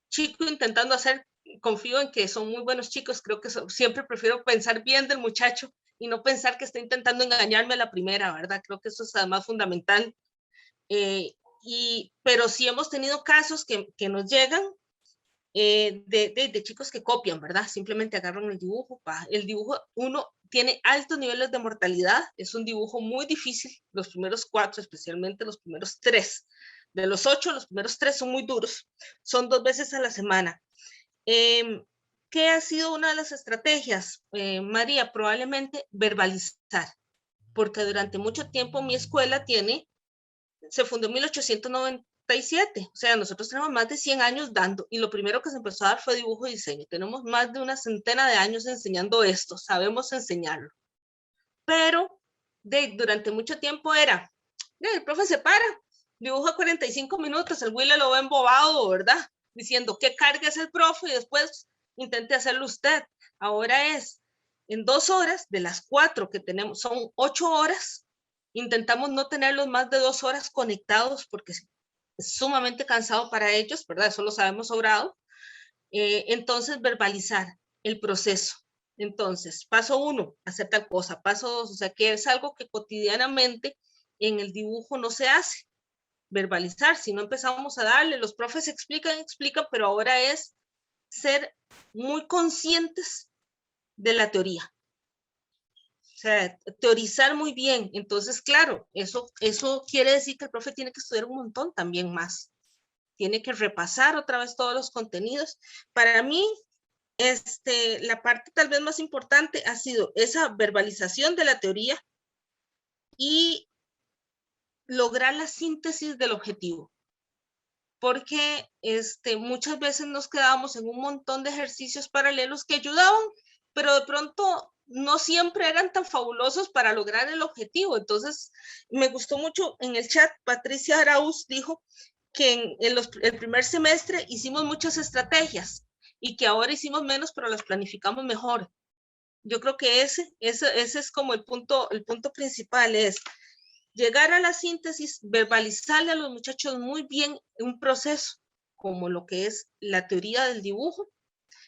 chico intentando hacer, confío en que son muy buenos chicos, creo que siempre prefiero pensar bien del muchacho y no pensar que está intentando engañarme a la primera, ¿verdad? Creo que eso es además fundamental. Pero sí hemos tenido casos que nos llegan de chicos que copian, ¿verdad? Simplemente agarran el dibujo. El dibujo, uno tiene altos niveles de mortalidad, es un dibujo muy difícil, los primeros 4, especialmente los primeros 3. De los 8, los primeros 3 son muy duros, son 2 veces a la semana. ¿Qué ha sido una de las estrategias, María? Probablemente verbalizar, porque durante mucho tiempo mi escuela se fundó en 1897, o sea, nosotros tenemos más de 100 años dando, y lo primero que se empezó a dar fue dibujo y diseño. Tenemos más de una centena de años enseñando esto, sabemos enseñarlo. Pero durante mucho tiempo era, el profe se para, dibuja 45 minutos, el Willy lo ve embobado, ¿verdad? Diciendo qué carga es el profe y después intente hacerlo usted. Ahora es, en 2 horas, de las 4 que tenemos, son 8 horas, intentamos no tenerlos más de 2 horas conectados porque es sumamente cansado para ellos, ¿verdad? Eso lo sabemos sobrado. Entonces, verbalizar el proceso. Entonces, paso 1, hacer tal cosa. Paso 2, o sea, que es algo que cotidianamente en el dibujo no se hace. Verbalizar, si no empezamos a darle, los profes explican, pero ahora es ser muy conscientes de la teoría. O sea, teorizar muy bien. Entonces, claro, eso quiere decir que el profe tiene que estudiar un montón también más. Tiene que repasar otra vez todos los contenidos. Para mí, la parte tal vez más importante ha sido esa verbalización de la teoría y lograr la síntesis del objetivo. porque muchas veces nos quedábamos en un montón de ejercicios paralelos que ayudaban, pero de pronto no siempre eran tan fabulosos para lograr el objetivo. Entonces, me gustó mucho en el chat, Patricia Arauz dijo que en el primer semestre hicimos muchas estrategias y que ahora hicimos menos, pero las planificamos mejor. Yo creo que ese es como el punto principal, es llegar a la síntesis, verbalizarle a los muchachos muy bien un proceso, como lo que es la teoría del dibujo,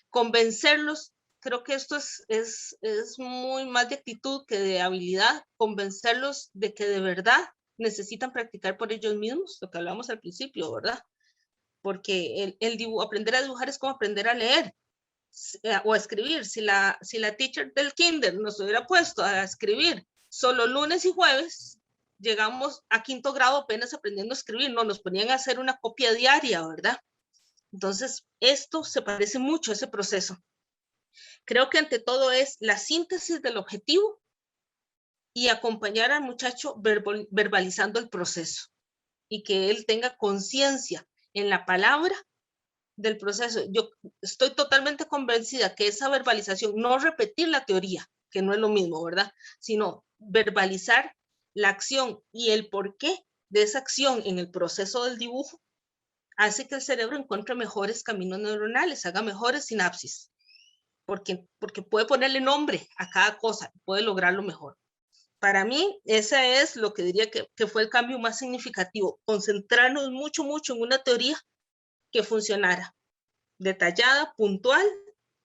convencerlos. Creo que esto es muy más de actitud que de habilidad, convencerlos de que de verdad necesitan practicar por ellos mismos, lo que hablamos al principio, ¿verdad? Porque aprender a dibujar es como aprender a leer o a escribir. Si la teacher del kinder nos hubiera puesto a escribir solo lunes y jueves, llegamos a 5º grado apenas aprendiendo a escribir, no, nos ponían a hacer una copia diaria, ¿verdad? Entonces, esto se parece mucho a ese proceso. Creo que ante todo es la síntesis del objetivo y acompañar al muchacho verbalizando el proceso y que él tenga conciencia en la palabra del proceso. Yo estoy totalmente convencida que esa verbalización, no repetir la teoría, que no es lo mismo, ¿verdad? Sino verbalizar la acción y el porqué de esa acción en el proceso del dibujo, hace que el cerebro encuentre mejores caminos neuronales, haga mejores sinapsis, porque puede ponerle nombre a cada cosa, puede lograrlo mejor. Para mí, ese es lo que diría que fue el cambio más significativo, concentrarnos mucho en una teoría que funcionara, detallada, puntual,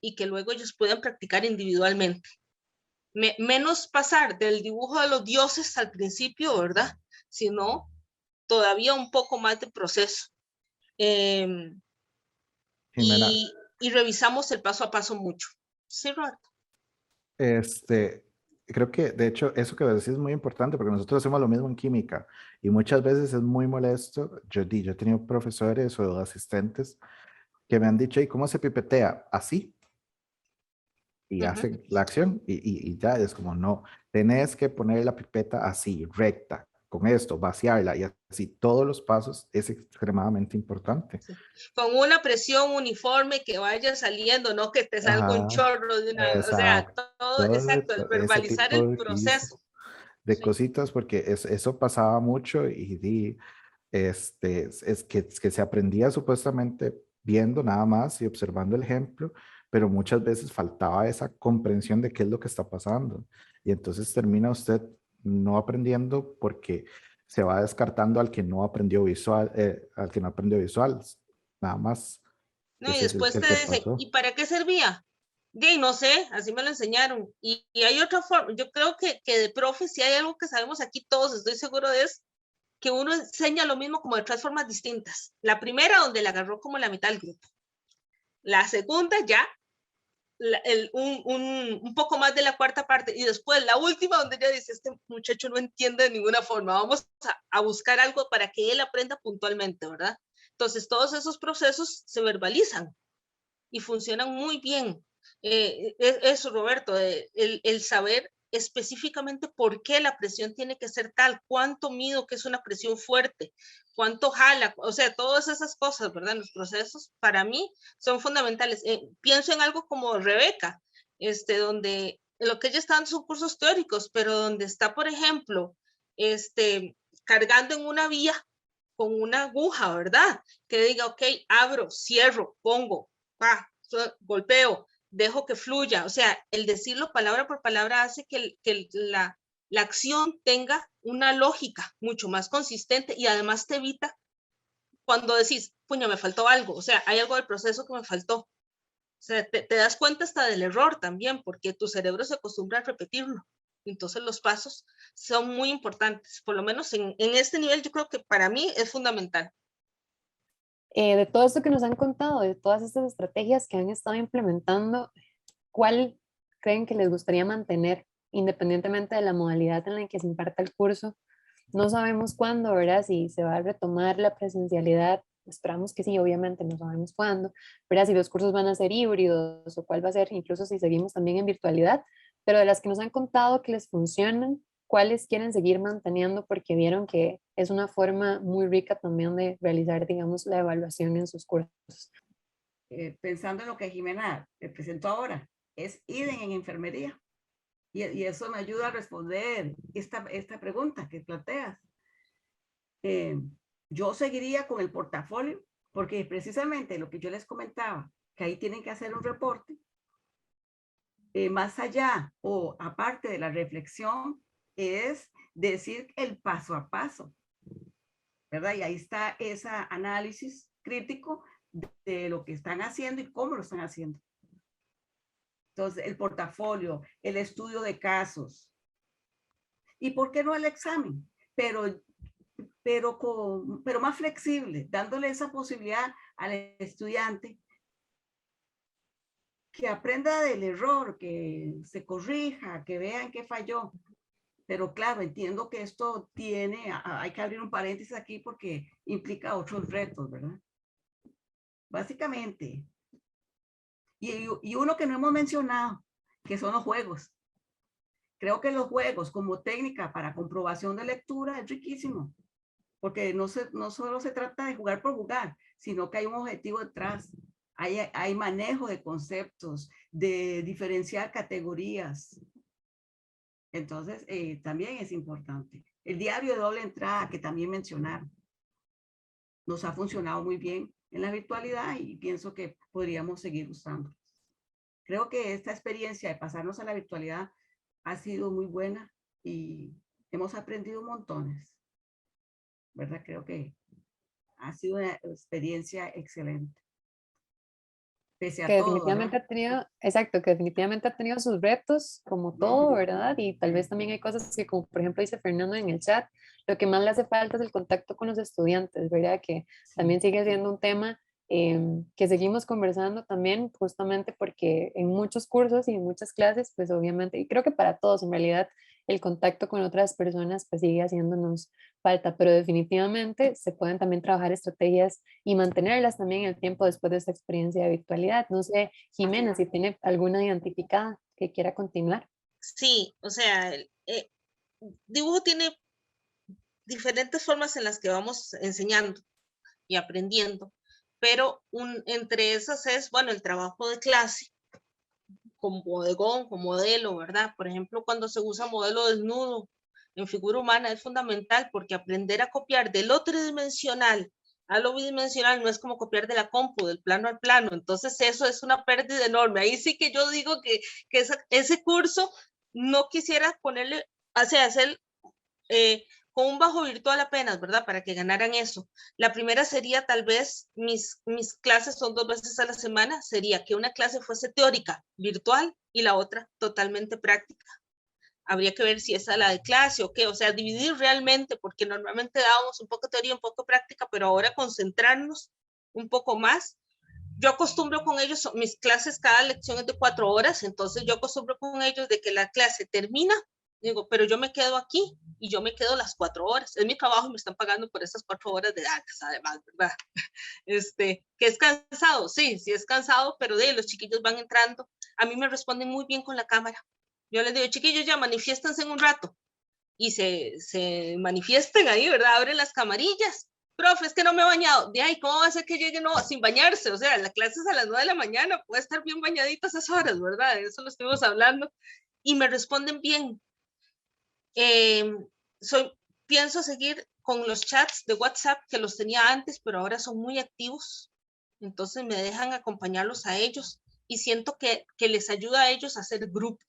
y que luego ellos puedan practicar individualmente. Menos pasar del dibujo de los dioses al principio, ¿verdad? Sino todavía un poco más de proceso. Jimena, Y revisamos el paso a paso mucho. Sí, Roberto. creo que de hecho eso que decís es muy importante porque nosotros hacemos lo mismo en química y muchas veces es muy molesto. Yo he tenido profesores o asistentes que me han dicho, ¿y cómo se pipetea? Así. Y hacen la acción y ya es como, no, tenés que poner la pipeta así, recta, con esto, vaciarla y así, todos los pasos es extremadamente importante. Sí. Con una presión uniforme que vaya saliendo, no que te salga un Ajá, chorro de una, o sea, exacto, todo, exacto, el ese verbalizar tipo el de proceso. de Sí. cositas, porque eso pasaba mucho y es que se aprendía supuestamente viendo nada más y observando el ejemplo, pero muchas veces faltaba esa comprensión de qué es lo que está pasando. Y entonces termina usted no aprendiendo porque se va descartando al que no aprendió visual, nada más. No, y Ese es después el te que dicen, pasó. ¿y para qué servía? Y no sé, así me lo enseñaron. Y hay otra forma, yo creo que de profe, si hay algo que sabemos aquí todos, estoy seguro de eso, que uno enseña lo mismo como de 3 formas distintas. La primera, donde le agarró como la mitad del grupo. La segunda, ya un poco más de la cuarta parte, y después la última donde ya dice, este muchacho no entiende de ninguna forma, vamos a buscar algo para que él aprenda puntualmente, ¿verdad? Entonces todos esos procesos se verbalizan y funcionan muy bien. Eso, Roberto, el saber específicamente por qué la presión tiene que ser tal, cuánto mido que es una presión fuerte, cuánto jala, o sea, todas esas cosas, ¿verdad? Los procesos para mí son fundamentales. Pienso en algo como Rebeca, donde lo que ella está dando son cursos teóricos, pero donde está, por ejemplo, cargando en una vía con una aguja, ¿verdad? Que diga, ok, abro, cierro, pongo, golpeo, dejo que fluya. O sea, el decirlo palabra por palabra hace que la acción tenga una lógica mucho más consistente y además te evita cuando decís, puña, me faltó algo. O sea, hay algo del proceso que me faltó. O sea, te das cuenta hasta del error también, porque tu cerebro se acostumbra a repetirlo. Entonces los pasos son muy importantes, por lo menos en este nivel yo creo que para mí es fundamental. De todo esto que nos han contado, de todas estas estrategias que han estado implementando, ¿cuál creen que les gustaría mantener independientemente de la modalidad en la que se imparta el curso? No sabemos cuándo, ¿verdad? Si se va a retomar la presencialidad, esperamos que sí, obviamente, no sabemos cuándo, ¿verdad? Si los cursos van a ser híbridos o cuál va a ser, incluso si seguimos también en virtualidad, pero de las que nos han contado que les funcionan, ¿cuáles quieren seguir manteniendo? Porque vieron que es una forma muy rica también de realizar, digamos, la evaluación en sus cursos. Pensando en lo que Jimena presentó ahora, es idem en enfermería. Y eso me ayuda a responder esta pregunta que planteas. Yo seguiría con el portafolio, porque precisamente lo que yo les comentaba, que ahí tienen que hacer un reporte, más allá o aparte de la reflexión, es decir el paso a paso, ¿verdad? Y ahí está ese análisis crítico de lo que están haciendo y cómo lo están haciendo. Entonces, el portafolio, el estudio de casos. ¿Y por qué no el examen? Pero más flexible, dándole esa posibilidad al estudiante que aprenda del error, que se corrija, que vean qué falló. Pero claro, entiendo que esto hay que abrir un paréntesis aquí porque implica otros retos, ¿verdad? Básicamente. Y uno que no hemos mencionado, que son los juegos. Creo que los juegos como técnica para comprobación de lectura es riquísimo, porque no solo se trata de jugar por jugar, sino que hay un objetivo detrás. Hay manejo de conceptos, de diferenciar categorías. Entonces, también es importante. El diario de doble entrada, que también mencionaron, nos ha funcionado muy bien en la virtualidad y pienso que podríamos seguir usando. Creo que esta experiencia de pasarnos a la virtualidad ha sido muy buena y hemos aprendido montones, ¿verdad? Creo que ha sido una experiencia excelente. Pese Que a todo, definitivamente ¿verdad? ha tenido, exacto, que definitivamente ha tenido sus retos, como todo, ¿verdad? Y tal vez también hay cosas que, como por ejemplo dice Fernando en el chat, lo que más le hace falta es el contacto con los estudiantes, ¿verdad? Que también sigue siendo un tema que seguimos conversando también, justamente porque en muchos cursos y en muchas clases, pues obviamente, y creo que para todos en realidad, el contacto con otras personas pues sigue haciéndonos falta, pero definitivamente se pueden también trabajar estrategias y mantenerlas también en el tiempo después de esta experiencia de virtualidad. No sé, Jimena, si tiene alguna identificada que quiera continuar. Sí, o sea, dibujo tiene diferentes formas en las que vamos enseñando y aprendiendo, pero entre esas es, bueno, el trabajo de clase con bodegón, con modelo, ¿verdad? Por ejemplo, cuando se usa modelo desnudo en figura humana es fundamental porque aprender a copiar de lo tridimensional a lo bidimensional no es como copiar de la compu, del plano al plano. Entonces eso es una pérdida enorme. Ahí sí que yo digo que ese curso no quisiera ponerle, o sea, hacer con un bajo virtual apenas, ¿verdad? Para que ganaran eso. La primera sería tal vez, mis clases son 2 veces a la semana, sería que una clase fuese teórica, virtual, y la otra totalmente práctica. Habría que ver si esa es la de clase o qué, o sea, dividir realmente, porque normalmente dábamos un poco de teoría, un poco de práctica, pero ahora concentrarnos un poco más. Yo acostumbro con ellos, mis clases, cada lección es de 4 horas, entonces yo acostumbro con ellos de que la clase termina, digo, pero yo me quedo aquí y yo me quedo las 4 horas. Es mi trabajo y me están pagando por esas 4 horas de datos, además, ¿verdad? Que es cansado, sí, sí es cansado, pero los chiquillos van entrando. A mí me responden muy bien con la cámara. Yo les digo, chiquillos, ya manifiéstense en un rato y se manifiesten ahí, ¿verdad? Abren las camarillas. Profe, es que no me he bañado. De ahí, ¿cómo va a ser que llegue sin bañarse? O sea, la clase es a las 9 de la mañana, puede estar bien bañadita esas horas, ¿verdad? De eso lo estuvimos hablando. Y me responden bien. Pienso seguir con los chats de WhatsApp que los tenía antes, pero ahora son muy activos. Entonces me dejan acompañarlos a ellos y siento que les ayuda a ellos a hacer grupo.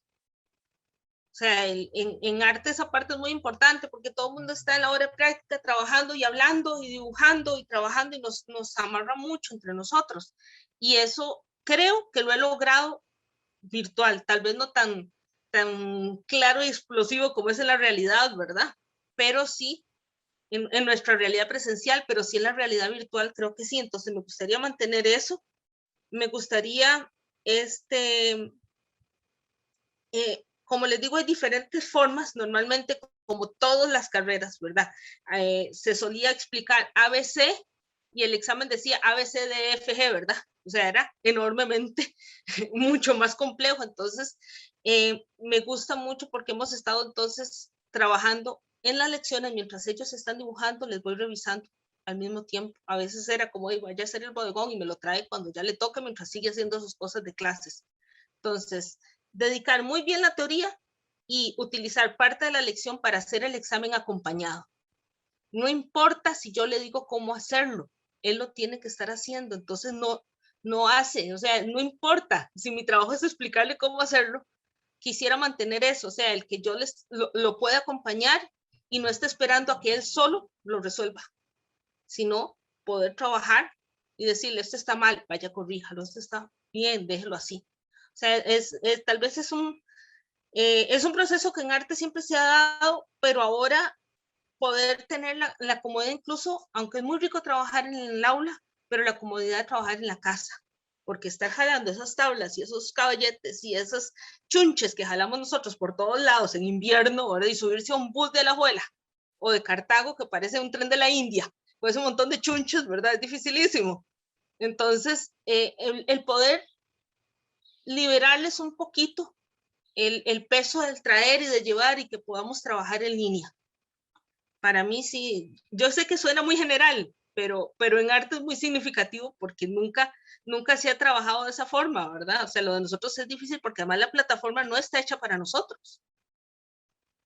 O sea, en arte esa parte es muy importante porque todo el mundo está en la hora de práctica trabajando y hablando y dibujando y trabajando y nos amarra mucho entre nosotros. Y eso creo que lo he logrado virtual, tal vez no tan claro y explosivo como es en la realidad, ¿verdad? Pero sí, en nuestra realidad presencial, pero sí en la realidad virtual creo que sí. Entonces me gustaría mantener eso. Me gustaría, como les digo, hay diferentes formas, normalmente como todas las carreras, ¿verdad? Se solía explicar ABC y el examen decía ABCDFG, ¿verdad? O sea, era enormemente mucho más complejo. Entonces, me gusta mucho porque hemos estado entonces trabajando en las lecciones, mientras ellos están dibujando, les voy revisando al mismo tiempo. A veces era como, vaya a hacer el bodegón y me lo trae cuando ya le toca mientras sigue haciendo sus cosas de clases. Entonces, dedicar muy bien la teoría y utilizar parte de la lección para hacer el examen acompañado. No importa si yo le digo cómo hacerlo, él lo tiene que estar haciendo, entonces no hace, o sea, no importa si mi trabajo es explicarle cómo hacerlo, quisiera mantener eso, o sea, el que yo lo pueda acompañar y no esté esperando a que él solo lo resuelva, sino poder trabajar y decirle, esto está mal, vaya, corríjalo, esto está bien, déjelo así. O sea, tal vez es un proceso que en arte siempre se ha dado, pero ahora poder tener la comodidad incluso, aunque es muy rico trabajar en el aula, pero la comodidad de trabajar en la casa, porque estar jalando esas tablas y esos caballetes y esas chunches que jalamos nosotros por todos lados en invierno, ¿verdad? Y subirse a un bus de Alajuela o de Cartago que parece un tren de la India, pues un montón de chunches, ¿verdad? Es dificilísimo. Entonces, el poder liberarles un poquito el peso del traer y de llevar y que podamos trabajar en línea. Para mí sí, yo sé que suena muy general, pero en arte es muy significativo porque nunca se ha trabajado de esa forma, ¿verdad? O sea, lo de nosotros es difícil porque además la plataforma no está hecha para nosotros.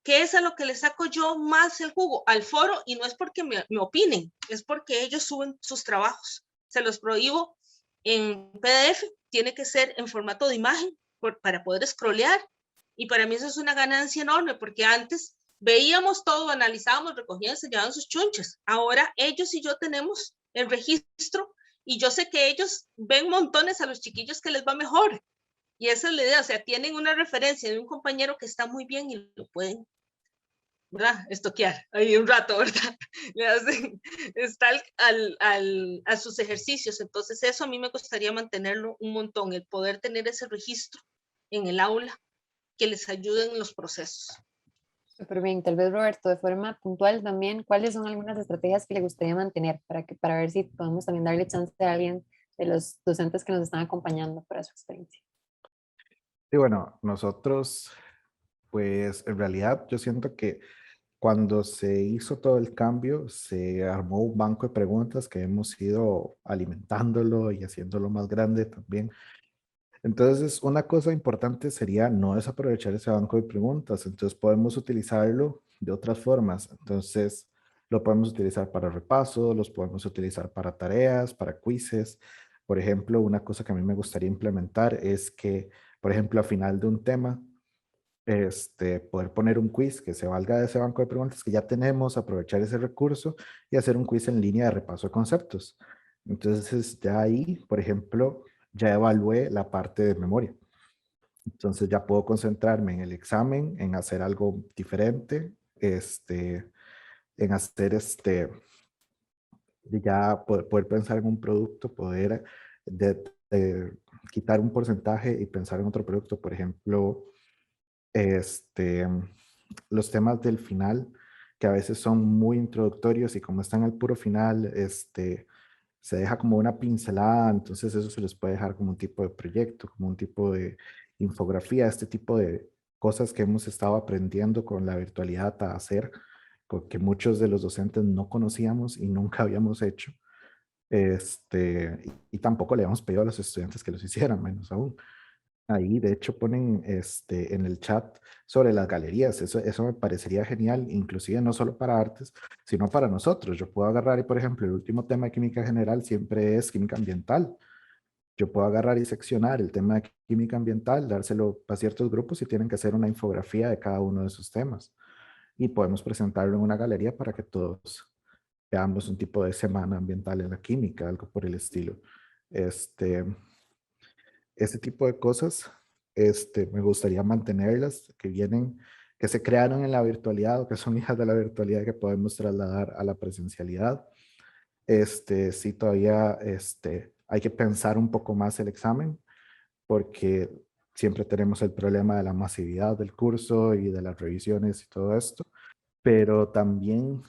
¿Qué es a lo que le saco yo más el jugo? Al foro, y no es porque me opinen, es porque ellos suben sus trabajos. Se los prohíbo en PDF, tiene que ser en formato de imagen para poder scrollear. Y para mí eso es una ganancia enorme porque antes veíamos todo, analizábamos, recogían, se llevaban sus chunches. Ahora ellos y yo tenemos el registro y yo sé que ellos ven montones a los chiquillos que les va mejor. Y esa es la idea, o sea, tienen una referencia de un compañero que está muy bien y lo pueden, ¿verdad? Estoquear ahí un rato, ¿verdad? Le hacen estar a sus ejercicios. Entonces eso a mí me gustaría mantenerlo un montón, el poder tener ese registro en el aula que les ayude en los procesos. Súper bien, tal vez Roberto, de forma puntual también, ¿cuáles son algunas estrategias que le gustaría mantener para ver si podemos también darle chance a alguien de los docentes que nos están acompañando para su experiencia? Sí, bueno, nosotros, pues en realidad yo siento que cuando se hizo todo el cambio, se armó un banco de preguntas que hemos ido alimentándolo y haciéndolo más grande también. Entonces, una cosa importante sería no desaprovechar ese banco de preguntas. Entonces, podemos utilizarlo de otras formas. Entonces, lo podemos utilizar para repaso, los podemos utilizar para tareas, para quizzes. Por ejemplo, una cosa que a mí me gustaría implementar es que, por ejemplo, a final de un tema, poder poner un quiz que se valga de ese banco de preguntas que ya tenemos, aprovechar ese recurso y hacer un quiz en línea de repaso de conceptos. Entonces, ya ahí, por ejemplo, ya evalué la parte de memoria. Entonces ya puedo concentrarme en el examen, en hacer algo diferente, en hacer ya poder pensar en un producto, poder quitar un porcentaje y pensar en otro producto. Por ejemplo, los temas del final, que a veces son muy introductorios y como están al puro final, se deja como una pincelada, entonces eso se les puede dejar como un tipo de proyecto, como un tipo de infografía, este tipo de cosas que hemos estado aprendiendo con la virtualidad a hacer, que muchos de los docentes no conocíamos y nunca habíamos hecho, y tampoco le habíamos pedido a los estudiantes que los hicieran, menos aún. Ahí, de hecho, ponen en el chat sobre las galerías. Eso me parecería genial, inclusive no solo para artes, sino para nosotros. Yo puedo agarrar y, por ejemplo, el último tema de química general siempre es química ambiental. Yo puedo agarrar y seccionar el tema de química ambiental, dárselo a ciertos grupos y tienen que hacer una infografía de cada uno de esos temas. Y podemos presentarlo en una galería para que todos veamos un tipo de semana ambiental en la química, algo por el estilo. Este tipo de cosas, me gustaría mantenerlas, que vienen, que se crearon en la virtualidad o que son hijas de la virtualidad que podemos trasladar a la presencialidad. Sí, todavía, hay que pensar un poco más el examen, porque siempre tenemos el problema de la masividad del curso y de las revisiones y todo esto, pero también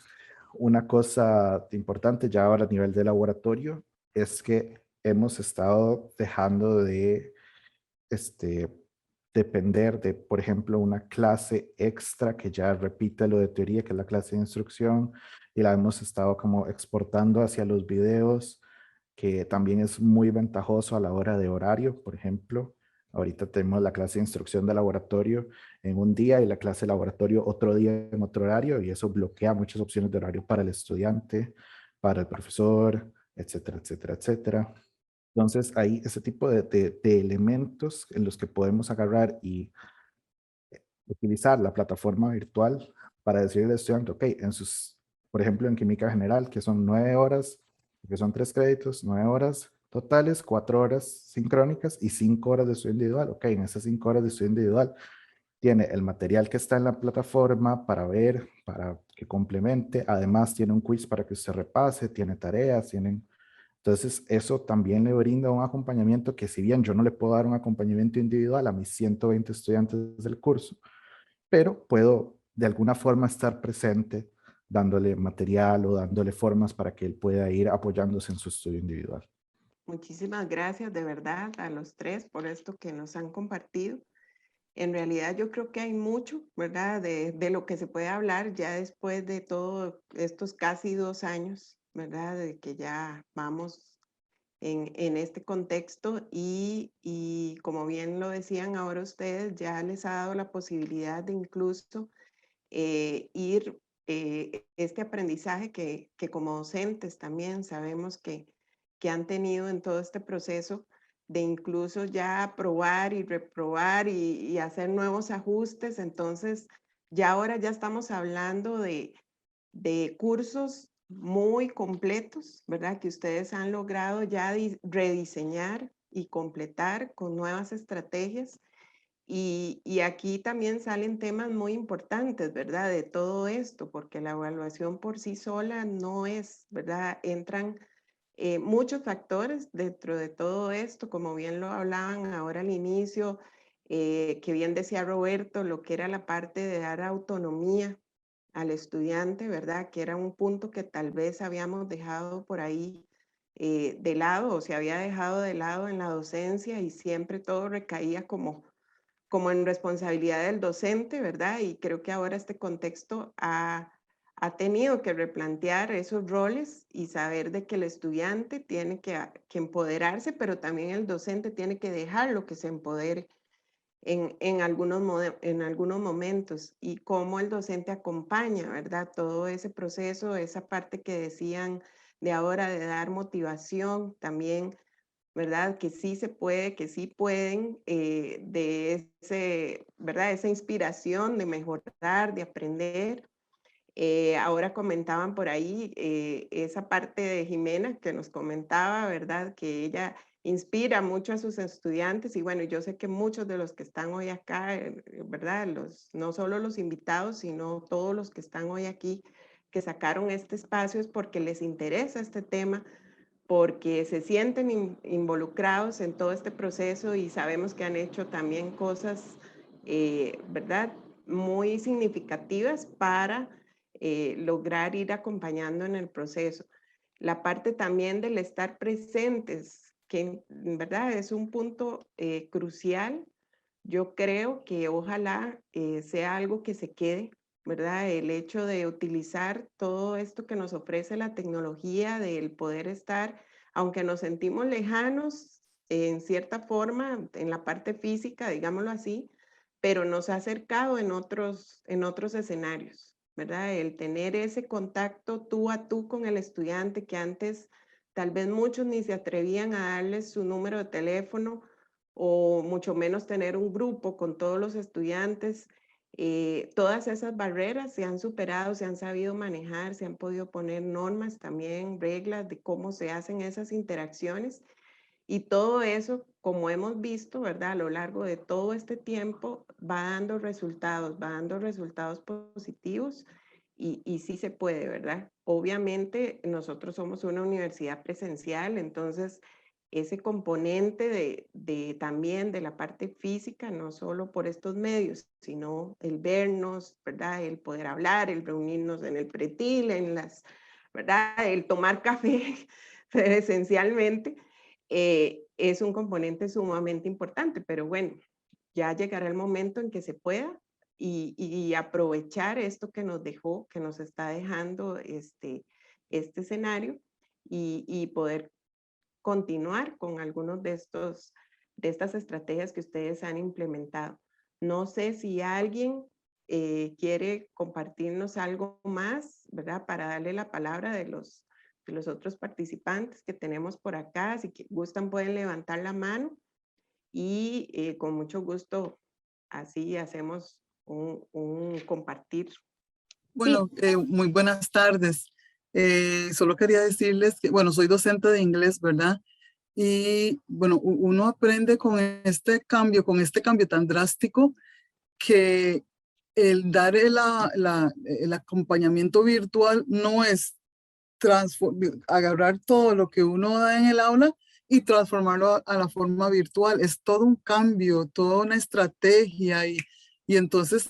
una cosa importante ya ahora a nivel de laboratorio es que hemos estado dejando de depender de, por ejemplo, una clase extra que ya repite lo de teoría, que es la clase de instrucción, y la hemos estado como exportando hacia los videos, que también es muy ventajoso a la hora de horario. Por ejemplo, ahorita tenemos la clase de instrucción de laboratorio en un día y la clase de laboratorio otro día en otro horario, y eso bloquea muchas opciones de horario para el estudiante, para el profesor, etcétera, etcétera, etcétera. Entonces, hay ese tipo de elementos en los que podemos agarrar y utilizar la plataforma virtual para decirle al estudiante, ok, por ejemplo, en química general, que son 9 horas, que son 3 créditos, 9 horas totales, 4 horas sincrónicas y 5 horas de estudio individual. Ok, en esas 5 horas de estudio individual tiene el material que está en la plataforma para ver, para que complemente. Además, tiene un quiz para que usted repase, tiene tareas, Entonces, eso también le brinda un acompañamiento que, si bien yo no le puedo dar un acompañamiento individual a mis 120 estudiantes del curso, pero puedo de alguna forma estar presente dándole material o dándole formas para que él pueda ir apoyándose en su estudio individual. Muchísimas gracias de verdad a los tres por esto que nos han compartido. En realidad yo creo que hay mucho, ¿verdad? De lo que se puede hablar ya después de todos estos casi 2 años, ¿verdad? De que ya vamos en este contexto y como bien lo decían ahora ustedes, ya les ha dado la posibilidad de incluso ir este aprendizaje que como docentes también sabemos que han tenido en todo este proceso de incluso ya probar y reprobar y hacer nuevos ajustes. Entonces, ya ahora ya estamos hablando de cursos muy completos, ¿verdad? Que ustedes han logrado ya rediseñar y completar con nuevas estrategias. Y aquí también salen temas muy importantes, ¿verdad? De todo esto, porque la evaluación por sí sola no es, ¿verdad? Entran muchos factores dentro de todo esto, como bien lo hablaban ahora al inicio, que bien decía Roberto, lo que era la parte de dar autonomía al estudiante, ¿verdad? Que era un punto que tal vez habíamos dejado por ahí de lado o se había dejado de lado en la docencia y siempre todo recaía como en responsabilidad del docente, ¿verdad? Y creo que ahora este contexto ha tenido que replantear esos roles y saber de que el estudiante tiene que empoderarse, pero también el docente tiene que dejarlo que se empodere en algunos momentos y cómo el docente acompaña, ¿verdad? Todo ese proceso, esa parte que decían de ahora de dar motivación también, ¿verdad? Que sí se puede, que sí pueden, de ¿verdad? Esa inspiración de mejorar, de aprender. Ahora comentaban por ahí esa parte de Jimena que nos comentaba, ¿verdad? Que ella inspira mucho a sus estudiantes y bueno, yo sé que muchos de los que están hoy acá, ¿verdad? No solo los invitados, sino todos los que están hoy aquí, que sacaron este espacio es porque les interesa este tema, porque se sienten involucrados en todo este proceso y sabemos que han hecho también cosas, ¿verdad? Muy significativas para lograr ir acompañando en el proceso. La parte también del estar presentes, que en verdad es un punto crucial. Yo creo que ojalá sea algo que se quede, ¿verdad? El hecho de utilizar todo esto que nos ofrece la tecnología, del poder estar, aunque nos sentimos lejanos en cierta forma, en la parte física, digámoslo así, pero nos ha acercado en otros escenarios, ¿verdad? El tener ese contacto tú a tú con el estudiante que antes tal vez muchos ni se atrevían a darles su número de teléfono o mucho menos tener un grupo con todos los estudiantes. Todas esas barreras se han superado, se han sabido manejar, se han podido poner normas también, reglas de cómo se hacen esas interacciones y todo eso, como hemos visto, ¿verdad? A lo largo de todo este tiempo va dando resultados positivos y sí se puede, ¿verdad? Obviamente nosotros somos una universidad presencial, entonces ese componente también de la parte física, no solo por estos medios, sino el vernos, ¿verdad? El poder hablar, el reunirnos en el pretil, ¿verdad? El tomar café esencialmente, es un componente sumamente importante, pero bueno, ya llegará el momento en que se pueda y aprovechar esto que nos dejó, que nos está dejando este escenario y poder continuar con algunos de estas estrategias que ustedes han implementado. No sé si alguien quiere compartirnos algo más, ¿verdad? Para darle la palabra de los otros participantes que tenemos por acá. Si gustan pueden levantar la mano y con mucho gusto así hacemos un compartir. Bueno, muy buenas tardes. Solo quería decirles que, bueno, soy docente de inglés, ¿verdad? Y bueno, uno aprende con este cambio tan drástico, que el dar el acompañamiento virtual no es agarrar todo lo que uno da en el aula y transformarlo a la forma virtual. Es todo un cambio, toda una estrategia y entonces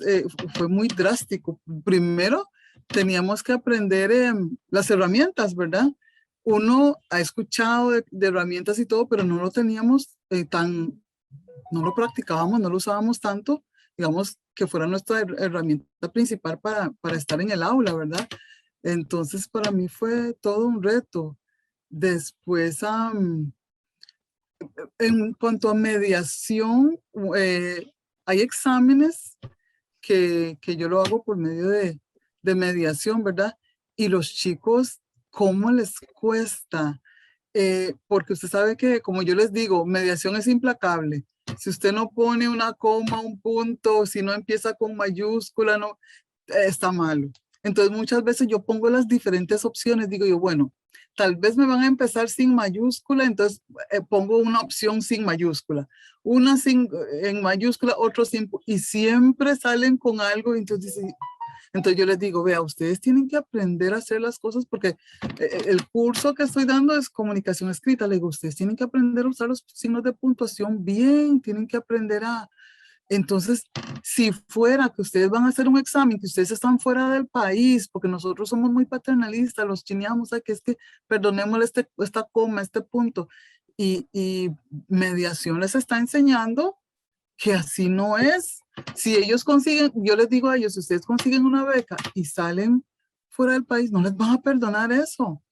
fue muy drástico. Primero teníamos que aprender las herramientas, ¿verdad? Uno ha escuchado de herramientas y todo, pero no lo teníamos no lo practicábamos, no lo usábamos tanto, digamos, que fuera nuestra herramienta principal para estar en el aula, ¿verdad? Entonces, para mí fue todo un reto. Después, en cuanto a mediación, hay exámenes que yo lo hago por medio de mediación, ¿verdad? Y los chicos, ¿cómo les cuesta? Porque usted sabe que, como yo les digo, mediación es implacable. Si usted no pone una coma, un punto, si no empieza con mayúscula, no, está malo. Entonces muchas veces yo pongo las diferentes opciones, digo yo, bueno, tal vez me van a empezar sin mayúscula, entonces pongo una opción sin mayúscula, una en mayúscula, otro sin, y siempre salen con algo, entonces yo les digo, vea, ustedes tienen que aprender a hacer las cosas porque el curso que estoy dando es comunicación escrita. Le digo, ustedes tienen que aprender a usar los signos de puntuación bien, tienen que aprender a... Entonces, si fuera que ustedes van a hacer un examen, que ustedes están fuera del país, porque nosotros somos muy paternalistas, los chineamos, que es que perdonémosle esta coma, este punto, y mediación les está enseñando que así no es. Si ellos consiguen, yo les digo a ellos, si ustedes consiguen una beca y salen fuera del país, no les van a perdonar eso.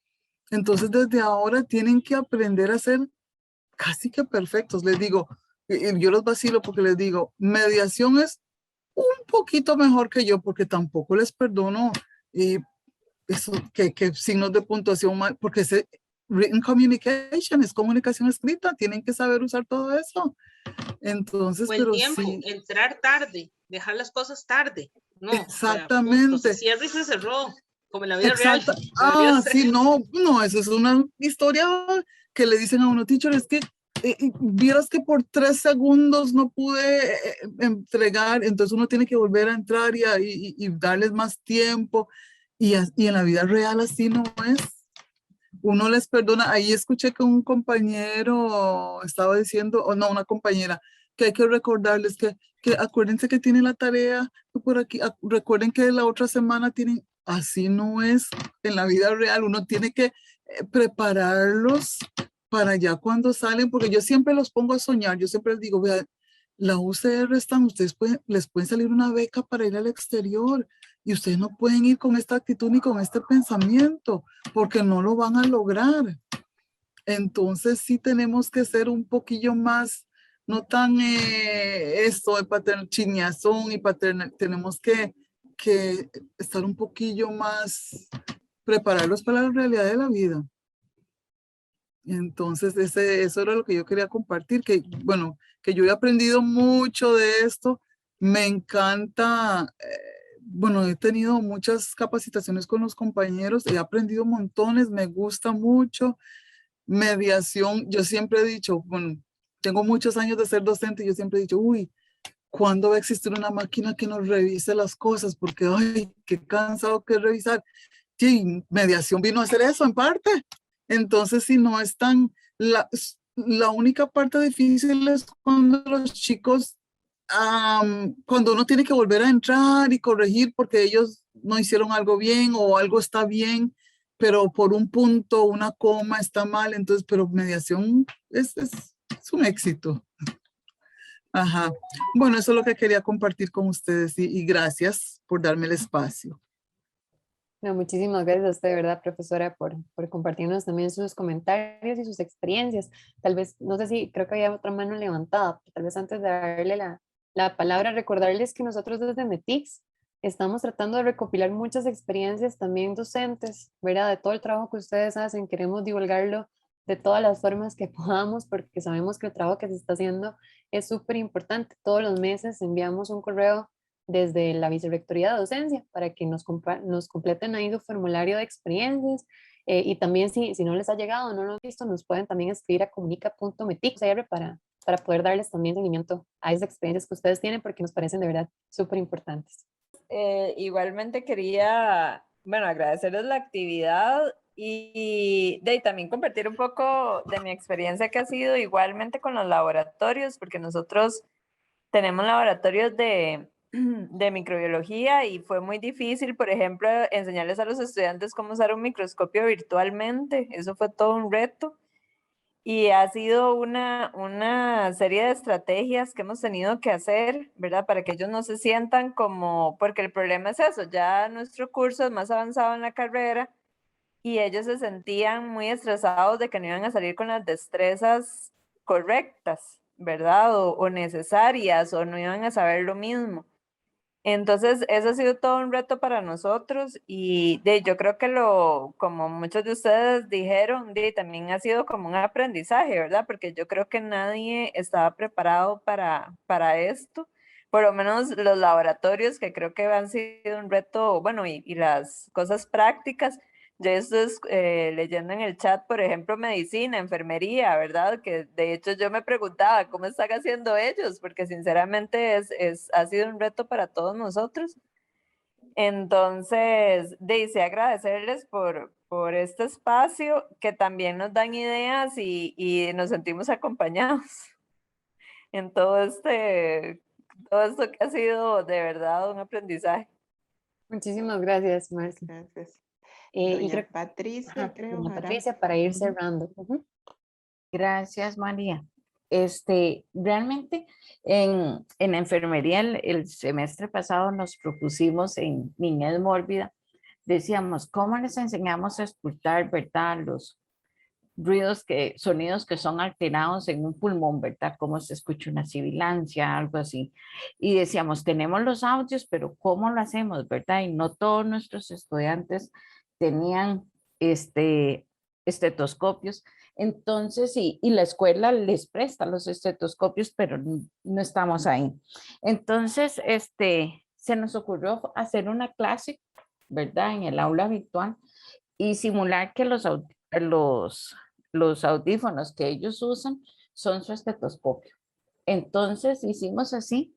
Entonces, desde ahora tienen que aprender a ser casi que perfectos. Les digo, yo los vacilo porque les digo, mediación es un poquito mejor que yo porque tampoco les perdono eso, que signos de puntuación mal, porque ese written communication es comunicación escrita, tienen que saber usar todo eso. Entonces, Buen pero tiempo, sí. entrar tarde, dejar las cosas tarde. No, Exactamente. O sea, se cierra y se cerró, como en la vida real. Sí, no, eso es una historia que le dicen a uno, teacher, es que vieras que por 3 segundos no pude entregar, entonces uno tiene que volver a entrar y darles más tiempo. Y en la vida real así no es. Uno les perdona. Ahí escuché que un compañero estaba diciendo, o no, una compañera, que hay que recordarles que acuérdense que tienen la tarea por aquí, recuerden que la otra semana tienen, así no es en la vida real. Uno tiene que prepararlos para ya cuando salen, porque yo siempre los pongo a soñar, yo siempre les digo, vea, la UCR están, les pueden salir una beca para ir al exterior y ustedes no pueden ir con esta actitud ni con este pensamiento porque no lo van a lograr. Entonces sí tenemos que ser un poquillo más, no tan esto de chiñazón y paternal, tenemos que estar un poquillo más preparados para la realidad de la vida. Entonces eso era lo que yo quería compartir, que bueno, que yo he aprendido mucho de esto, me encanta, bueno, he tenido muchas capacitaciones con los compañeros, he aprendido montones, me gusta mucho. Mediación, yo siempre he dicho, bueno, tengo muchos años de ser docente y yo siempre he dicho, uy, ¿cuándo va a existir una máquina que nos revise las cosas? Porque, ay, qué cansado que es revisar. Sí, mediación vino a hacer eso en parte. Entonces, si no están, la única parte difícil es cuando los chicos, cuando uno tiene que volver a entrar y corregir porque ellos no hicieron algo bien o algo está bien, pero por un punto, una coma está mal, entonces, pero mediación es un éxito. Ajá. Bueno, eso es lo que quería compartir con ustedes y gracias por darme el espacio. No, muchísimas gracias a usted, de verdad, profesora, por compartirnos también sus comentarios y sus experiencias. Tal vez, no sé si, creo que había otra mano levantada, pero tal vez antes de darle la palabra, recordarles que nosotros desde METICS estamos tratando de recopilar muchas experiencias también docentes, ¿verdad? De todo el trabajo que ustedes hacen, queremos divulgarlo de todas las formas que podamos, porque sabemos que el trabajo que se está haciendo es súper importante. Todos los meses enviamos un correo desde la Vicerrectoría de Docencia para que nos completen ahí su formulario de experiencias, y también si no les ha llegado o no lo han visto, nos pueden también escribir a comunica.metic.cr para poder darles también seguimiento a esas experiencias que ustedes tienen porque nos parecen de verdad súper importantes. Igualmente quería, bueno, agradecerles la actividad y también compartir un poco de mi experiencia que ha sido igualmente con los laboratorios, porque nosotros tenemos laboratorios de microbiología y fue muy difícil, por ejemplo, enseñarles a los estudiantes cómo usar un microscopio virtualmente. Eso fue todo un reto. Y ha sido una serie de estrategias que hemos tenido que hacer, ¿verdad? Para que ellos no se sientan como, porque el problema es eso, ya nuestro curso es más avanzado en la carrera y ellos se sentían muy estresados de que no iban a salir con las destrezas correctas, ¿verdad? O necesarias, o no iban a saber lo mismo. Entonces, eso ha sido todo un reto para nosotros y yo creo que como muchos de ustedes dijeron, también ha sido como un aprendizaje, ¿verdad? Porque yo creo que nadie estaba preparado para esto, por lo menos los laboratorios, que creo que han sido un reto, bueno, y las cosas prácticas. Yo estoy leyendo en el chat, por ejemplo, medicina, enfermería, ¿verdad? Que de hecho yo me preguntaba cómo están haciendo ellos, porque sinceramente ha sido un reto para todos nosotros. Entonces, deseo agradecerles por este espacio, que también nos dan ideas y nos sentimos acompañados en todo esto que ha sido de verdad un aprendizaje. Muchísimas gracias, Marci. Gracias. Y Doña creo, Patricia, ajá, creo. doña hará. Patricia, para ir Ujú. cerrando. Ujú. Gracias, María. Realmente en la enfermería el semestre pasado nos propusimos en niñez mórbida, decíamos, ¿cómo les enseñamos a escuchar, verdad, los sonidos que son alterados en un pulmón, verdad? Cómo se escucha una sibilancia, algo así. Y decíamos, tenemos los audios, pero ¿cómo lo hacemos, verdad? Y no todos nuestros estudiantes tenían estetoscopios. Entonces, y la escuela les presta los estetoscopios, pero no estamos ahí. Entonces, se nos ocurrió hacer una clase, ¿verdad? En el aula virtual y simular que los audífonos que ellos usan son su estetoscopio. Entonces hicimos así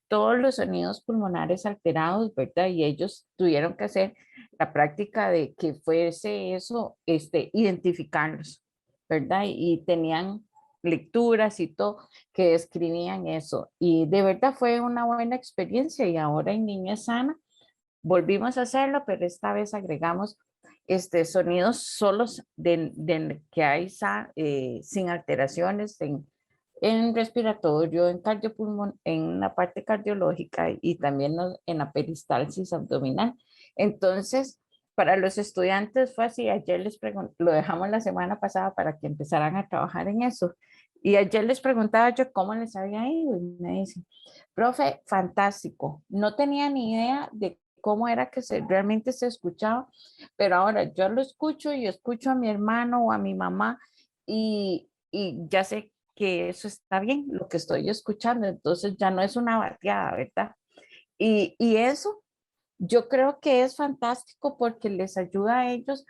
todos los sonidos pulmonares alterados, ¿verdad? Y ellos tuvieron que hacer la práctica de que fuese eso, identificarlos, ¿verdad? Y tenían lecturas y todo que describían eso. Y de verdad fue una buena experiencia y ahora en Niñez Sana volvimos a hacerlo, pero esta vez agregamos sonidos solos que hay sin alteraciones en respiratorio, en cardiopulmón, en la parte cardiológica y también en la peristalsis abdominal. Entonces, para los estudiantes fue así, ayer les pregunté, lo dejamos la semana pasada para que empezaran a trabajar en eso. Y ayer les preguntaba yo cómo les había ido y me dicen, profe, fantástico, no tenía ni idea de cómo era que realmente se escuchaba, pero ahora yo lo escucho y escucho a mi hermano o a mi mamá y ya sé que eso está bien, lo que estoy escuchando, entonces ya no es una bateada, ¿verdad? Y eso yo creo que es fantástico porque les ayuda a ellos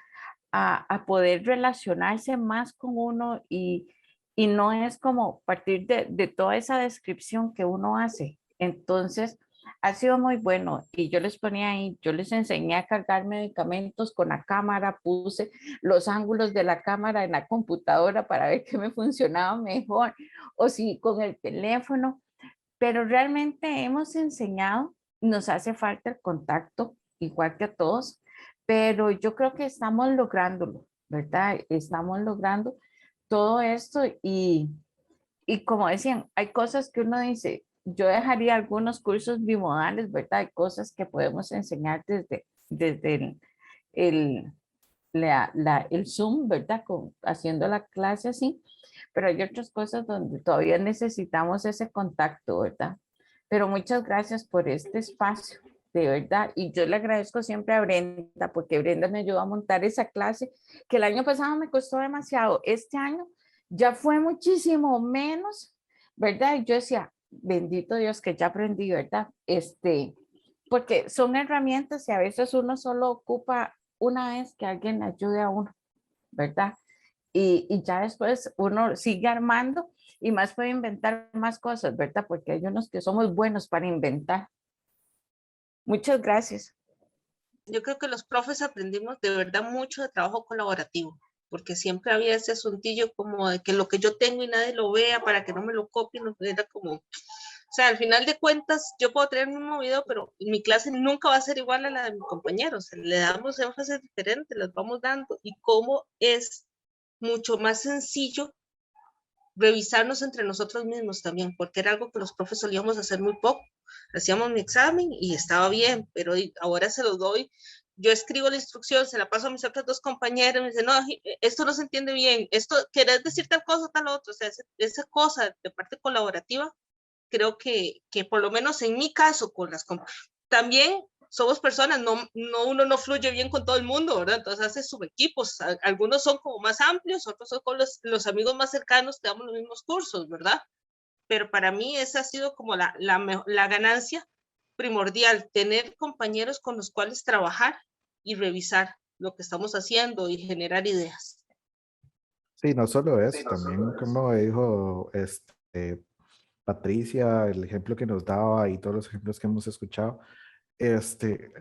a poder relacionarse más con uno y no es como partir de toda esa descripción que uno hace. Entonces, ha sido muy bueno y yo les ponía ahí, yo les enseñé a cargar medicamentos con la cámara, puse los ángulos de la cámara en la computadora para ver qué me funcionaba mejor o si con el teléfono, pero realmente hemos enseñado, nos hace falta el contacto, igual que a todos, pero yo creo que estamos lográndolo, ¿verdad? Estamos logrando todo esto y como decían, hay cosas que uno dice, yo dejaría algunos cursos bimodales, ¿verdad? Hay cosas que podemos enseñar desde el, el Zoom, ¿verdad? Haciendo la clase así, pero hay otras cosas donde todavía necesitamos ese contacto, ¿verdad? Pero muchas gracias por este espacio, de verdad, y yo le agradezco siempre a Brenda, porque Brenda me ayudó a montar esa clase, que el año pasado me costó demasiado, este año ya fue muchísimo menos, ¿verdad? Y yo decía, bendito Dios que ya aprendí, ¿verdad? Porque son herramientas y a veces uno solo ocupa una vez que alguien le ayude a uno, ¿verdad? Y ya después uno sigue armando y más puede inventar más cosas, ¿verdad? Porque hay unos que somos buenos para inventar. Muchas gracias. Yo creo que los profes aprendimos de verdad mucho de trabajo colaborativo, porque siempre había ese asuntillo como de que lo que yo tengo y nadie lo vea para que no me lo copien, era como, o sea, al final de cuentas, yo puedo tener un mismo video, pero mi clase nunca va a ser igual a la de mis compañeros. Le damos énfasis diferente, les vamos dando, y cómo es mucho más sencillo revisarnos entre nosotros mismos también, porque era algo que los profes solíamos hacer muy poco. Hacíamos mi examen y estaba bien, pero ahora se los doy. Yo escribo la instrucción, se la paso a mis otras dos compañeras, me dicen, no, esto no se entiende bien, esto, ¿querés decir tal cosa o tal otra? O sea, esa cosa de parte colaborativa, creo que por lo menos en mi caso, con las también somos personas, uno no fluye bien con todo el mundo, ¿verdad? Entonces hace subequipos, algunos son como más amplios, otros son con los amigos más cercanos que damos los mismos cursos, ¿verdad? Pero para mí esa ha sido como la ganancia primordial, tener compañeros con los cuales trabajar y revisar lo que estamos haciendo y generar ideas. Sí, no solo eso, también como dijo Patricia, el ejemplo que nos daba y todos los ejemplos que hemos escuchado,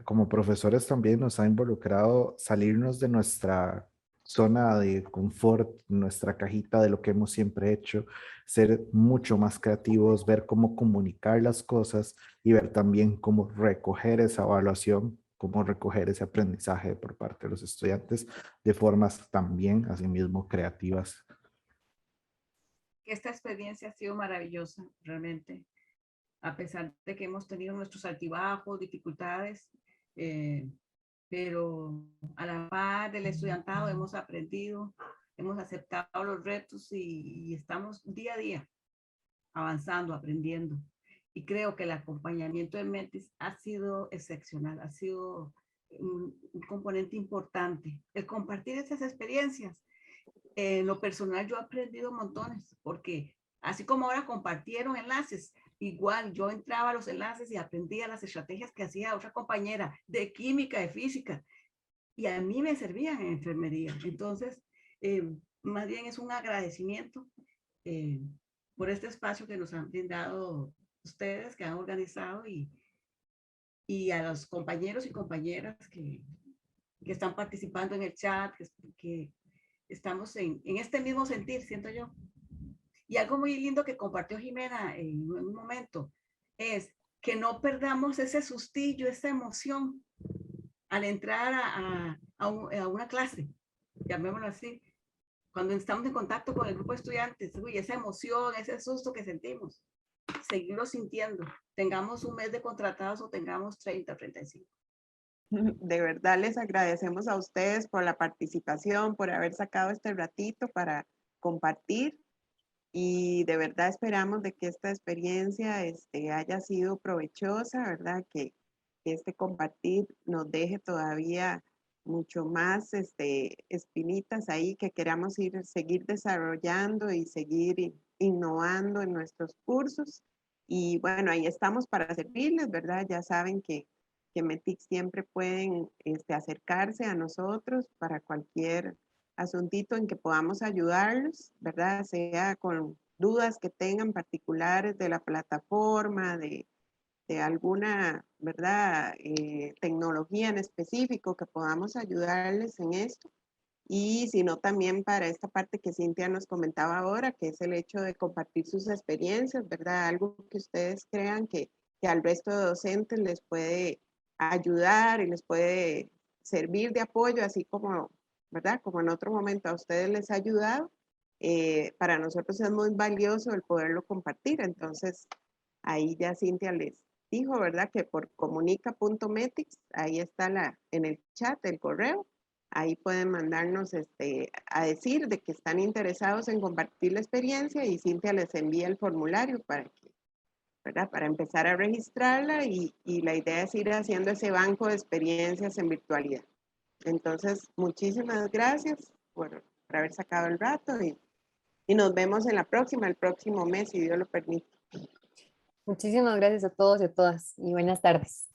como profesores también nos ha involucrado salirnos de nuestra zona de confort, nuestra cajita de lo que hemos siempre hecho, ser mucho más creativos, ver cómo comunicar las cosas y ver también cómo recoger esa evaluación, cómo recoger ese aprendizaje por parte de los estudiantes de formas también, asimismo, creativas. Esta experiencia ha sido maravillosa, realmente. A pesar de que hemos tenido nuestros altibajos, dificultades, pero a la par del estudiantado hemos aprendido, hemos aceptado los retos y estamos día a día avanzando, aprendiendo. Y creo que el acompañamiento de Metis ha sido excepcional, ha sido un componente importante. El compartir esas experiencias. En lo personal yo he aprendido montones, porque así como ahora compartieron enlaces, igual yo entraba a los enlaces y aprendía las estrategias que hacía otra compañera de química, de física, y a mí me servían en enfermería. Entonces, más bien es un agradecimiento por este espacio que nos han brindado ustedes, que han organizado, y a los compañeros y compañeras que están participando en el chat, que estamos en este mismo sentir, siento yo. Y algo muy lindo que compartió Jimena en un momento es que no perdamos ese sustillo, esa emoción al entrar a una clase, llamémoslo así, cuando estamos en contacto con el grupo de estudiantes, uy, esa emoción, ese susto que sentimos, seguirlo sintiendo, tengamos un mes de contratados o tengamos 30, 35. De verdad les agradecemos a ustedes por la participación, por haber sacado este ratito para compartir, y de verdad esperamos de que esta experiencia haya sido provechosa, ¿verdad? Que este compartir nos deje todavía mucho más espinitas ahí que queramos seguir desarrollando y seguir innovando en nuestros cursos. Y bueno, ahí estamos para servirles, ¿verdad? Ya saben que METIC siempre pueden acercarse a nosotros para cualquier asuntito en que podamos ayudarlos, ¿verdad? Sea con dudas que tengan particulares de la plataforma, de alguna, ¿verdad? Tecnología en específico que podamos ayudarles en esto. Y si no, también para esta parte que Cintia nos comentaba ahora, que es el hecho de compartir sus experiencias, ¿verdad? Algo que ustedes crean que al resto de docentes les puede ayudar y les puede servir de apoyo, así como, ¿verdad? Como en otro momento a ustedes les ha ayudado. para nosotros es muy valioso el poderlo compartir. Entonces, ahí ya Cintia les dijo, ¿verdad? Que por comunica.metics, ahí está en el chat el correo. Ahí pueden mandarnos a decir de que están interesados en compartir la experiencia y Cintia les envía el formulario para que, ¿verdad? Para empezar a registrarla y la idea es ir haciendo ese banco de experiencias en virtualidad. Entonces, muchísimas gracias por haber sacado el rato y nos vemos en la próxima, el próximo mes, si Dios lo permite. Muchísimas gracias a todos y a todas y buenas tardes.